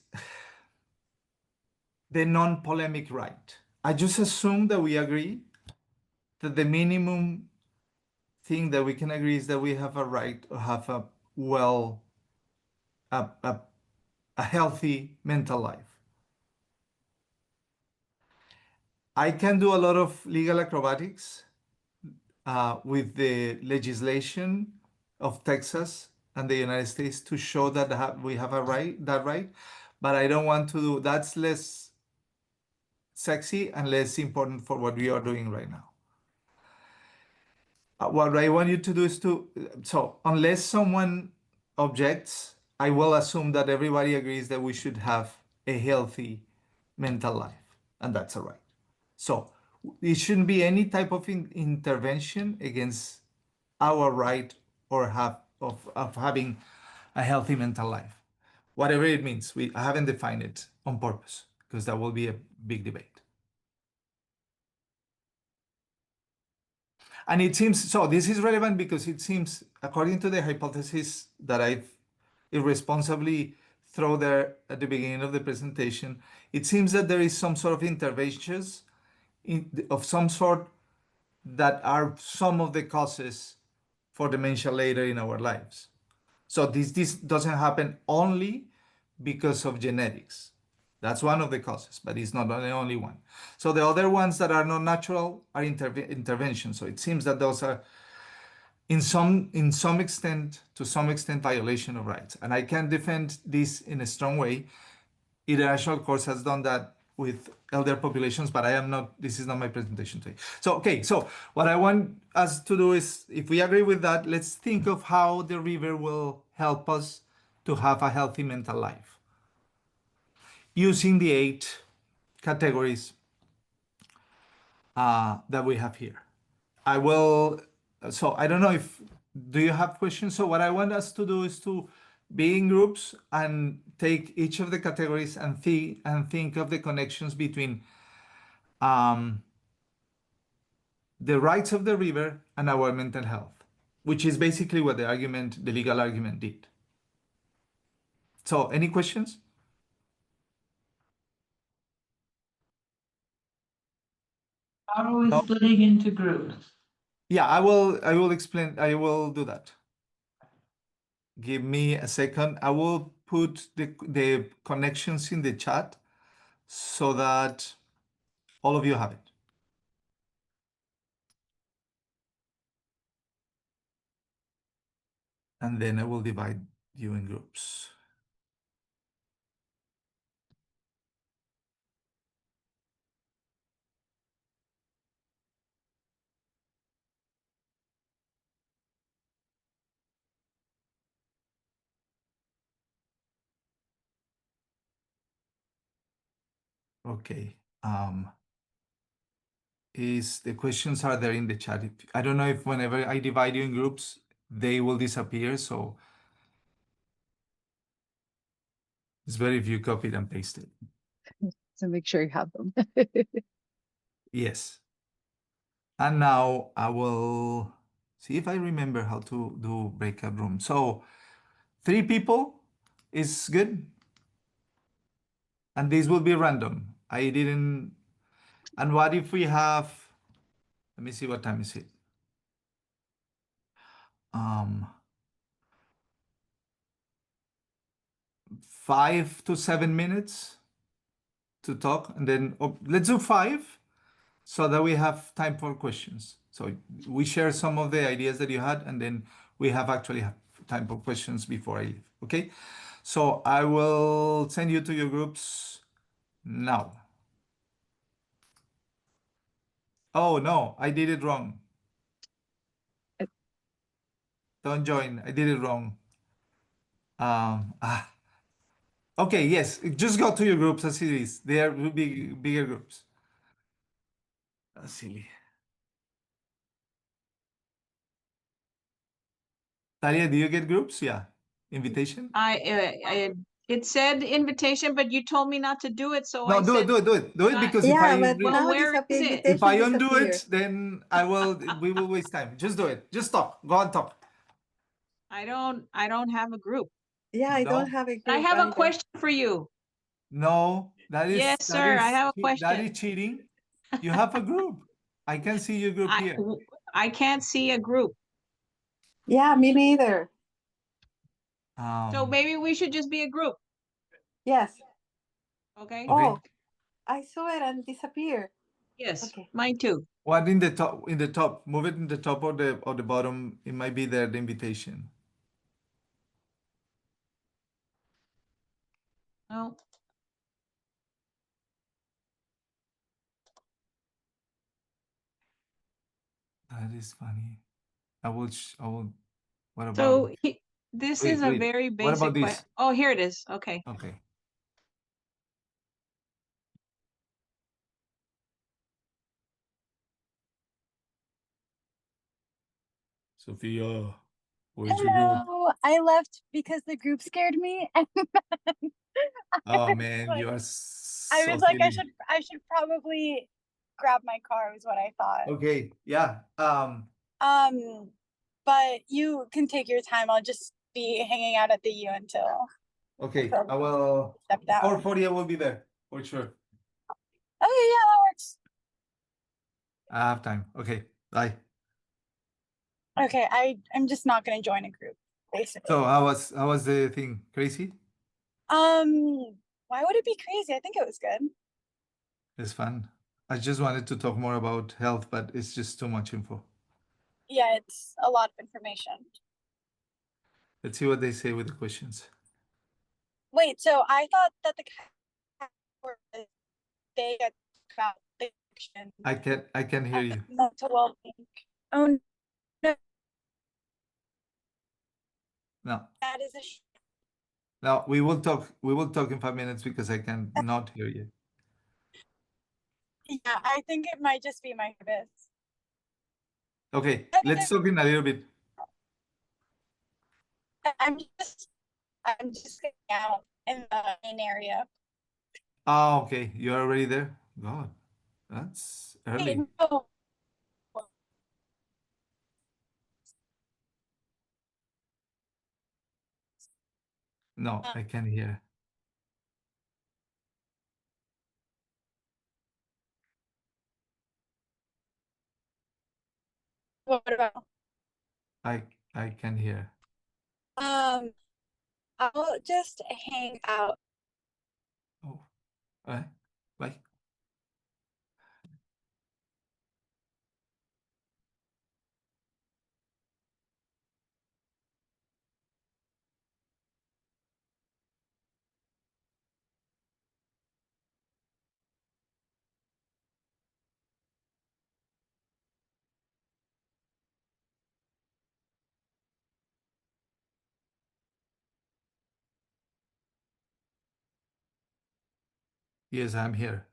B: the non-polemic right. I just assume that we agree that the minimum thing that we can agree is that we have a right to have a well, a healthy mental life. I can do a lot of legal acrobatics with the legislation of Texas and the United States to show that we have that right, but I don't want to do that's less sexy and less important for what we are doing right now. What I want you to do is so unless someone objects, I will assume that everybody agrees that we should have a healthy mental life, and that's all right. So it shouldn't be any type of intervention against our right or of having a healthy mental life, whatever it means. I haven't defined it on purpose because that will be a big debate. And it seems, so this is relevant because it seems, according to the hypothesis that I've irresponsibly thrown there at the beginning of the presentation, it seems that there is some sort of interventions of some sort that are some of the causes for dementia later in our lives. So this doesn't happen only because of genetics. That's one of the causes, but it's not the only one. So the other ones that are not natural are interventions. So it seems that those are in some extent, to some extent, violation of rights. And I can defend this in a strong way. International courts has done that with elder populations, but this is not my presentation today. So, okay, so what I want us to do is, if we agree with that, let's think of how the river will help us to have a healthy mental life using the 8 categories that we have here. So I don't know do you have questions? So what I want us to do is to be in groups and take each of the categories and think of the connections between the rights of the river and our mental health, which is basically what the legal argument did. So any questions?
F: How are we splitting into groups?
B: Yeah, I will explain. I will do that. Give me a second. I will put the connections in the chat so that all of you have it. And then I will divide you in groups. Okay. The questions are there in the chat. I don't know if whenever I divide you in groups, they will disappear. So it's better if you copy it and paste it.
E: So make sure you have them.
B: Yes. And now I will see if I remember how to do breakout room. So 3 people is good. And these will be random. I didn't. And what if we have, let me see what time is it. 5 to 7 minutes to talk, and then let's do 5 so that we have time for questions. So we share some of the ideas that you had, and then we actually have time for questions before I leave. Okay, so I will send you to your groups now. Oh no, I did it wrong. Don't join. I did it wrong. Okay, yes, just go to your groups as it is. They are bigger groups. That's silly. Talia, do you get groups? Yeah. Invitation?
F: It said invitation, but you told me not to do it, so
B: No,
F: I
B: do
F: said,
B: it, because if
D: Yeah,
B: I
D: but
F: well,
D: now
F: where is it?
D: invitation
B: if I undo
D: disappear.
B: it, then we will waste time. Just do it. Just talk. Go and talk.
F: I don't have a group.
D: Yeah, I
B: No?
D: don't have a group
F: I have a
D: either.
F: question for you.
B: No, that is
F: Yes, sir, I have a
B: that
F: question.
B: is cheating. You have a group. I can see your group here.
F: I can't see a group.
D: Yeah, me neither.
F: So maybe we should just be a group,
D: Yes.
F: okay?
B: Okay.
D: Oh, I saw it and disappear.
F: Yes,
D: Okay.
F: mine too.
B: What in the top? In the top. Move it in the top or the bottom. It might be there, the invitation.
F: No.
B: That is funny. I will. What about?
F: So this is a
B: Wait.
F: very
B: What about
F: basic
B: this?
F: question. Oh, here it is. Okay.
B: Okay. Sophia, where's your group?
G: Hello. I left because the group scared me, and
B: Oh man,
G: like-
B: you are
G: I
B: so
G: was like, I
B: silly.
G: should probably grab my car. Was what I thought.
B: Okay, yeah.
G: But you can take your time. I'll just be hanging out at the U until
B: Okay, I will.
G: step down.
B: 4:40, I will be there for sure.
G: Okay, yeah, that works.
B: I have time. Okay, bye.
G: Okay, I'm just not gonna join a group, basically.
B: So how was the thing? Crazy?
G: Why would it be crazy? I think it was good.
B: It's fun. I just wanted to talk more about health, but it's just too much info.
G: Yeah, it's a lot of information.
B: Let's see what they say with the questions.
G: Wait, so I thought that they had about the action
B: I can hear you.
G: to well-being. Oh no,
B: No,
G: that is a
B: no, we will talk. We will talk in 5 minutes because I can not hear you.
G: yeah. I think it might just be my habits.
B: Okay, let's talk in a little bit.
G: I'm just getting out in the main area.
B: Oh, okay. You're already there? God, that's early.
G: Wait, no.
B: No, I can't hear.
G: What about?
B: I can hear.
G: I'll just hang out.
B: Oh, all right. Bye. Yes, I'm here.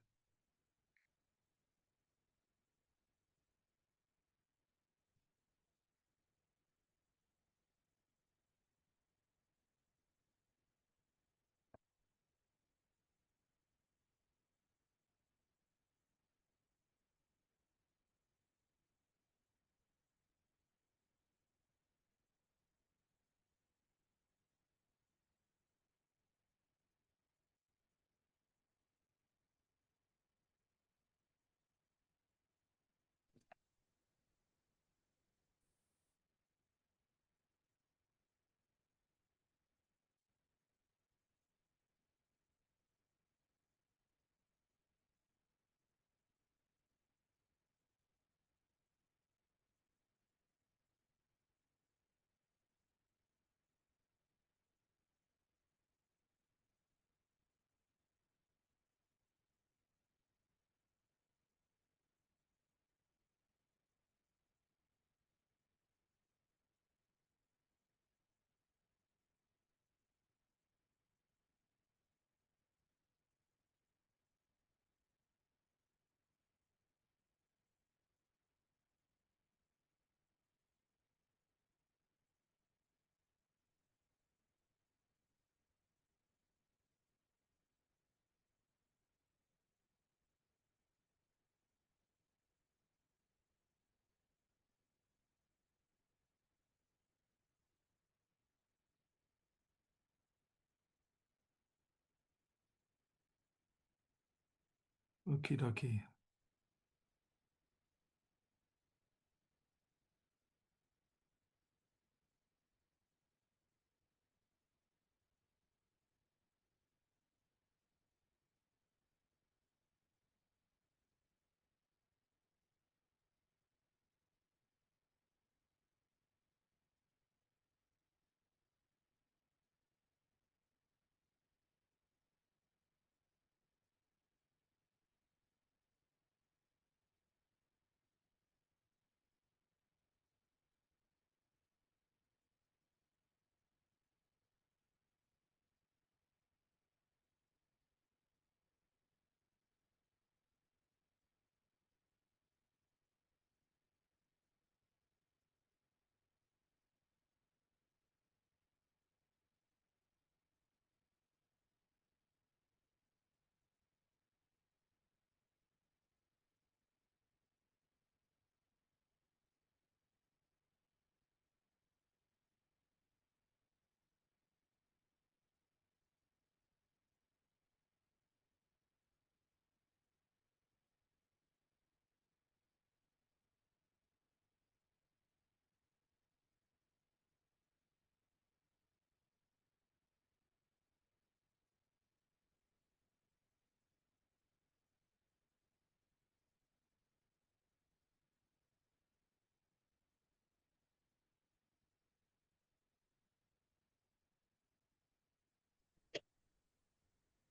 B: Okie dokie.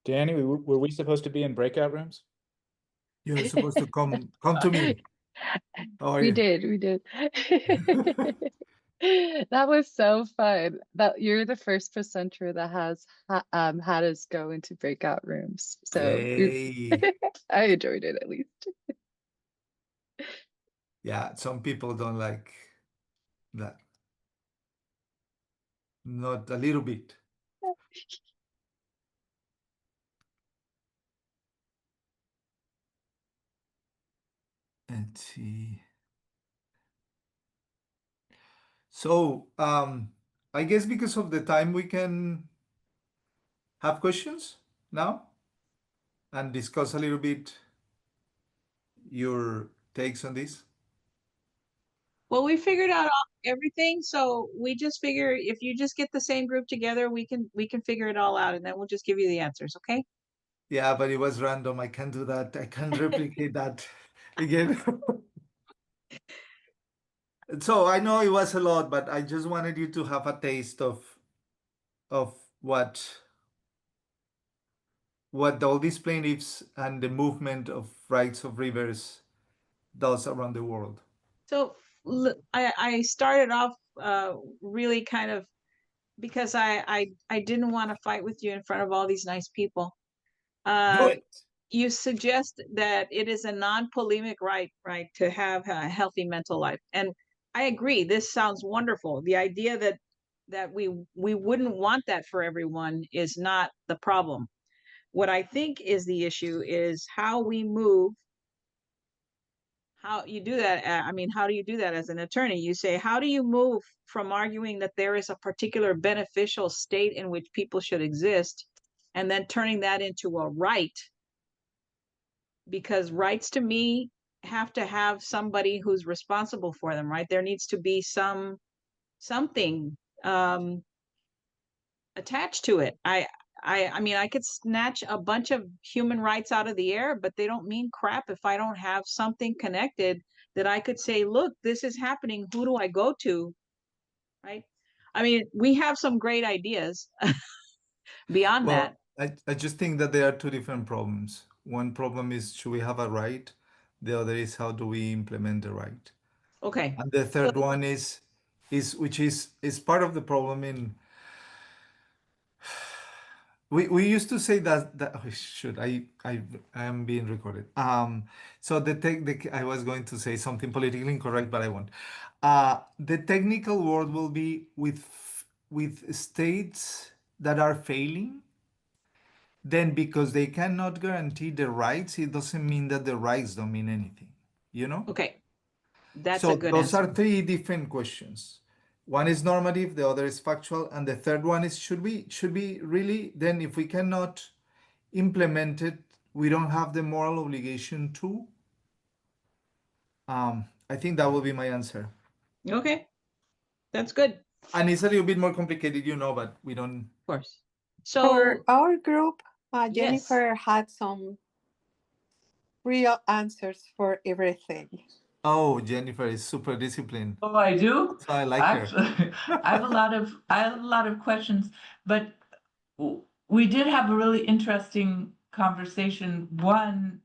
H: Danny, were we supposed to be in breakout rooms?
B: You're supposed to come to me. How are
E: We
B: you?
E: did. That was so fun. That you're the first presenter that has had us go into breakout rooms. So
B: Yay.
E: I enjoyed it at least.
B: Yeah, some people don't like that. Not a little bit. Let's see. So, I guess because of the time, we can have questions now and discuss a little bit your takes on this.
F: Well, we figured out everything, so we just figure if you just get the same group together, we can figure it all out, and then we'll just give you the answers, okay?
B: Yeah, but it was random. I can't do that. I can't replicate that again. So I know it was a lot, but I just wanted you to have a taste of what all these plaintiffs and the movement of rights of rivers does around the world.
F: So I started off really kind of because I didn't want to fight with you in front of all these nice people.
B: Do it.
F: you suggest that it is a non-polemic right to have a healthy mental life, and I agree. This sounds wonderful. The idea that we wouldn't want that for everyone is not the problem. What I think is the issue is how we move. How you do that? I mean, how do you do that as an attorney? You say, how do you move from arguing that there is a particular beneficial state in which people should exist, and then turning that into a right? Because rights to me have to have somebody who's responsible for them, right? There needs to be something attached to it. I mean, I could snatch a bunch of human rights out of the air, but they don't mean crap if I don't have something connected that I could say, look, this is happening. Who do I go to? Right? I mean, we have some great ideas beyond that.
B: Well, I just think that there are two different problems. One problem is, should we have a right? The other is, how do we implement the right?
F: Okay.
B: And the third one is which is part of the problem in, we used to say that oh, shoot, I am being recorded. So I was going to say something politically incorrect, but I won't. The technical word will be with states that are failing. Then because they cannot guarantee the rights, it doesn't mean that the rights don't mean anything, you know?
F: Okay. That's
B: So
F: a good
B: those
F: answer.
B: are three different questions. One is normative, the other is factual, and the third one is, should we really, then if we cannot implement it, we don't have the moral obligation to? I think that will be my answer.
F: Okay. That's good.
B: And it's a little bit more complicated, you know, but we don't.
F: Of course.
D: For
F: So
D: our group,
F: yes.
D: Jennifer had some real answers for everything.
B: Oh, Jennifer is super disciplined.
I: Oh, I do?
B: So I like her.
I: Actually, I have a lot of questions, but we did have a really interesting conversation. One,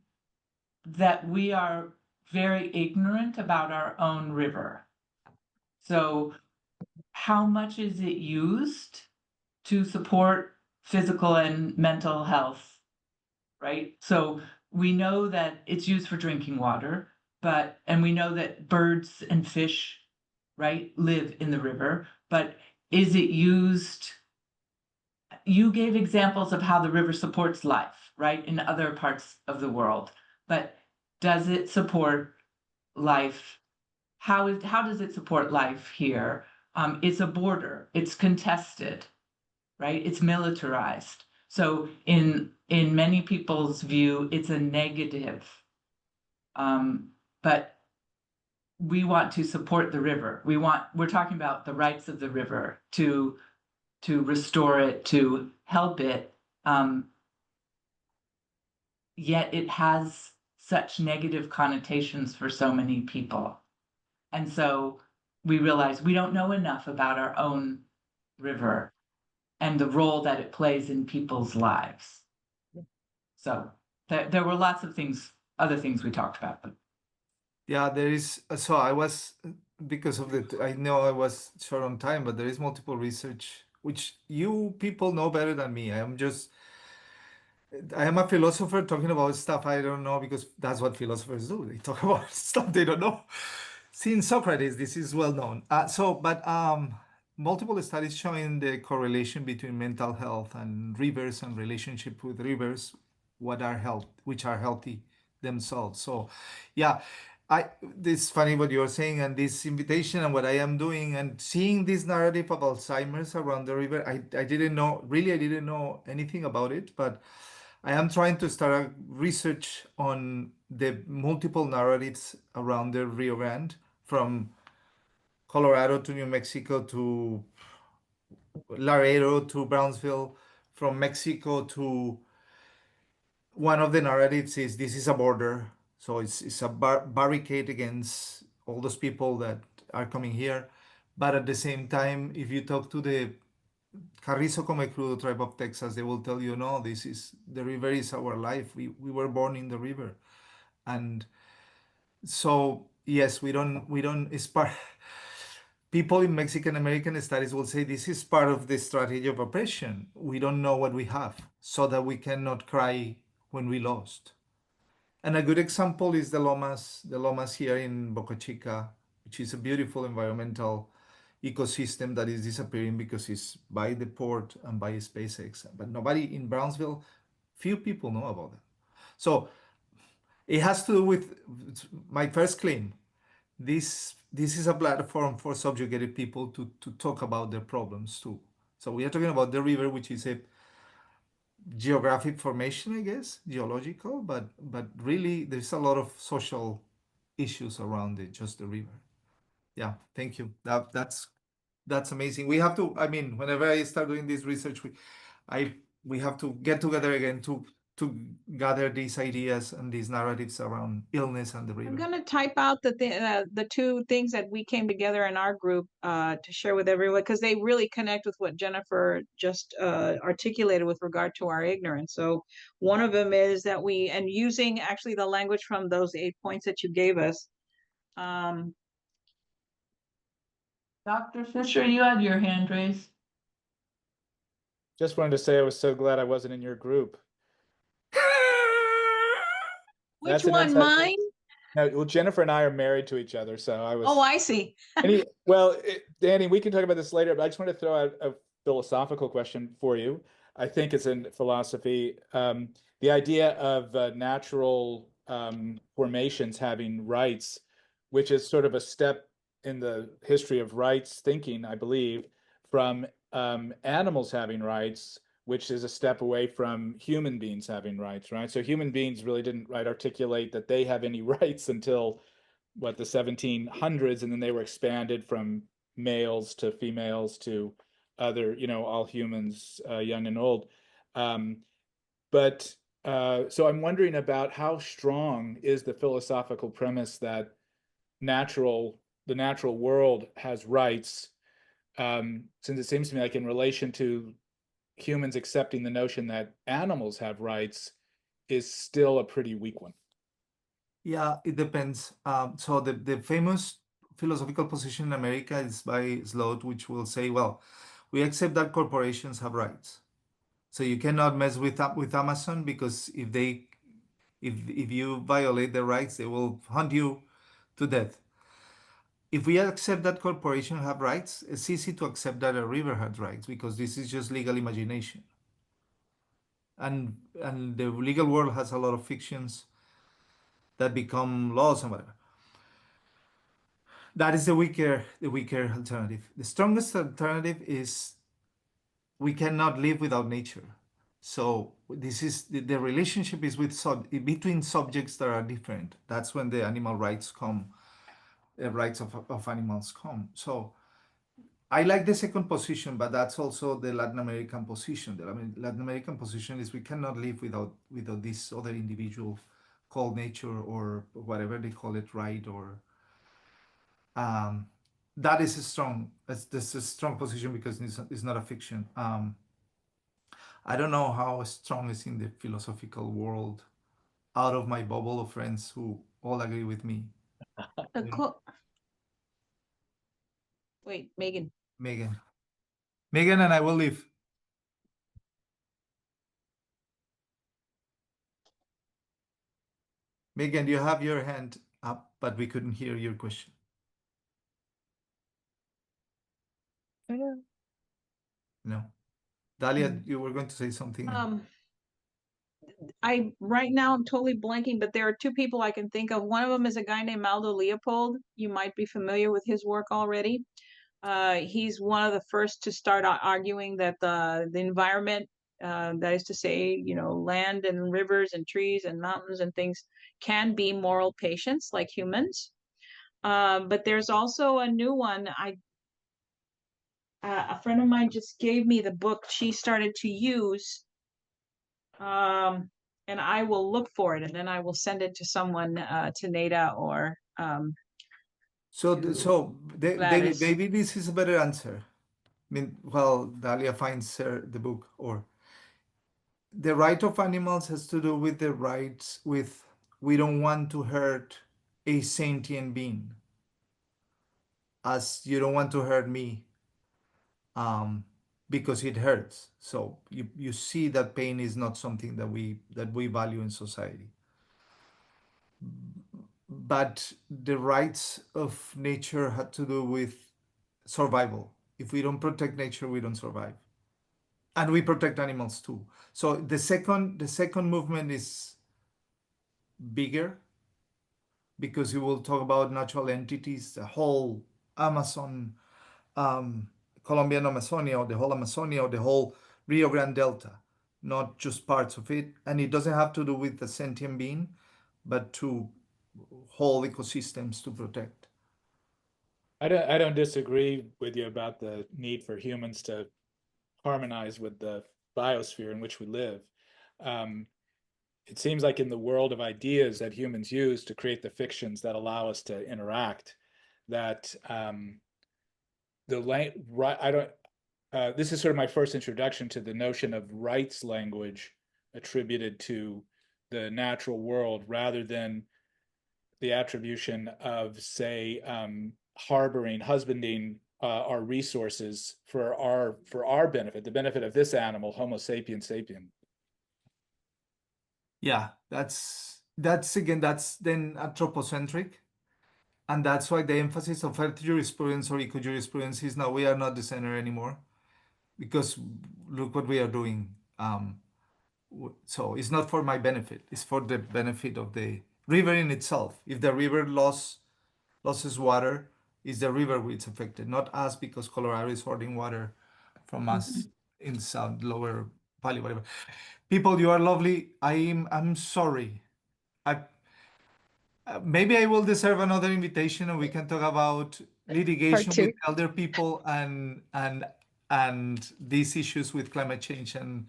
I: that we are very ignorant about our own river. So how much is it used to support physical and mental health, right? So we know that it's used for drinking water, and we know that birds and fish, right, live in the river, but is it used? You gave examples of how the river supports life, right, in other parts of the world, but does it support life? How does it support life here? It's a border, it's contested, right? It's militarized. So in many people's view, it's a negative. But we want to support the river. We're talking about the rights of the river to restore it, to help it. Yet it has such negative connotations for so many people. And so we realize we don't know enough about our own river and the role that it plays in people's lives. So there were lots of other things we talked about. But
B: Yeah, there is. So I was, because of I know I was short on time, but there is multiple research, which you people know better than me. I am a philosopher talking about stuff I don't know, because that's what philosophers do. They talk about stuff they don't know. Since Socrates, this is well known. But multiple studies showing the correlation between mental health and rivers and relationship with rivers, which are healthy themselves. So, yeah, this funny what you're saying, and this invitation and what I am doing, and seeing this narrative of Alzheimer's around the river. I didn't know anything about it, but I am trying to start a research on the multiple narratives around the Rio Grande, from Colorado to New Mexico to Laredo to Brownsville, from Mexico to, one of the narratives is, this is a border, so it's a barricade against all those people that are coming here. But at the same time, if you talk to the Carrizo Come Crudo tribe of Texas, they will tell you, no, the river is our life. We were born in the river. And so, yes, it's part, people in Mexican American studies will say this is part of the strategy of oppression. We don't know what we have, so that we cannot cry when we lost. And a good example is the Lomas here in Boca Chica, which is a beautiful environmental ecosystem that is disappearing because it's by the port and by SpaceX. But nobody in Brownsville, few people know about it. So it has to do with my first claim. This is a platform for subjugated people to talk about their problems too. So we are talking about the river, which is a geographic formation, I guess, geological, but really there's a lot of social issues around it, just the river. Yeah, thank you. That's amazing. We have to, I mean, whenever I start doing this research, we have to get together again to gather these ideas and these narratives around illness and the
F: I'm
B: river.
F: gonna type out the two things that we came together in our group to share with everyone, because they really connect with what Jennifer just articulated with regard to our ignorance. So one of them is that and using actually the language from those 8 points that you gave us.
I: Dr. Fisher, you had your hand raised.
H: Just wanted to say I was so glad I wasn't in your group.
F: Which
H: That's an
F: one,
H: inside-
F: mine?
H: No, well, Jennifer and I are married to each other, so I was.
F: Oh, I see.
H: Danny, we can talk about this later, but I just want to throw out a philosophical question for you. I think it's in philosophy. The idea of natural formations having rights, which is sort of a step in the history of rights thinking, I believe, from animals having rights, which is a step away from human beings having rights, right? So human beings really didn't articulate that they have any rights until what, the 1700s, and then they were expanded from males to females to other, all humans, young and old. But so I'm wondering about how strong is the philosophical premise that the natural world has rights, since it seems to me like in relation to humans accepting the notion that animals have rights is still a pretty weak one.
B: Yeah, it depends. So the famous philosophical position in America is by Sloat, which will say, well, we accept that corporations have rights. So you cannot mess with Amazon, because if you violate their rights, they will hunt you to death. If we accept that corporations have rights, it's easy to accept that a river has rights, because this is just legal imagination. And the legal world has a lot of fictions that become laws and whatever. That is the weaker alternative. The strongest alternative is we cannot live without nature. So this is the relationship is between subjects that are different. That's when the animal rights come, the rights of animals come. So I like the second position, but that's also the Latin American position. The Latin American position is we cannot live without this other individual called nature, or whatever they call it, right? Or that is a strong. That's a strong position because it's not a fiction. I don't know how strong is in the philosophical world out of my bubble of friends who all agree with me.
F: Wait, Megan.
B: Megan, and I will leave. Megan, you have your hand up, but we couldn't hear your question. No. Dalia, you were going to say something.
F: Right now I'm totally blanking, but there are two people I can think of. One of them is a guy named Aldo Leopold. You might be familiar with his work already. He's one of the first to start arguing that the environment, that is to say, land and rivers and trees and mountains and things, can be moral patients like humans. But there's also a new one. A friend of mine just gave me the book she started to use, and I will look for it, and then I will send it to someone, to Nada or
B: Maybe this is a better answer. I mean, well, Dalia finds the book, or the right of animals has to do with the rights with we don't want to hurt a sentient being, as you don't want to hurt me, because it hurts. So you see that pain is not something that we value in society. but the rights of nature had to do with survival. If we don't protect nature, we don't survive. And we protect animals too. So the second movement is bigger because you will talk about natural entities, the whole Amazon, Colombian Amazonia, or the whole Amazonia, or the whole Rio Grande Delta, not just parts of it. And it doesn't have to do with the sentient being, but to whole ecosystems to protect.
H: I don't disagree with you about the need for humans to harmonize with the biosphere in which we live. It seems like in the world of ideas that humans use to create the fictions that allow us to interact, that this is sort of my first introduction to the notion of rights language attributed to the natural world rather than the attribution of, say, husbanding our resources for our benefit, the benefit of this animal, Homo sapiens sapien.
B: Yeah, that's then anthropocentric. And that's why the emphasis of earth jurisprudence or eco-jurisprudence is now we are not the center anymore, because look what we are doing. So it's not for my benefit; it's for the benefit of the river in itself. If the river loses water, it's the river which is affected, not us, because Colorado is hoarding water from us in South Lower Valley, whatever. People, you are lovely. I'm sorry. Maybe I will deserve another invitation, and we can talk about litigation
E: two.
B: with elder people and these issues with climate change and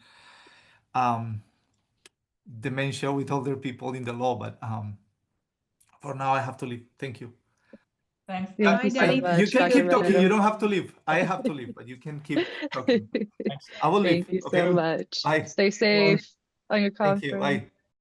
B: dementia with older people in the law. But for now, I have to leave. Thank you.
I: Thanks.
E: Thank you so
F: Danny.
B: You
E: much,
B: can
E: Dr.
B: keep talking. You
E: Marrero.
B: don't have to leave. I have to leave, but you can keep talking. I will leave.
E: Thank you
B: Okay.
E: so much.
B: Bye.
E: Stay safe on your
B: Thank you.
E: conference.
B: Bye.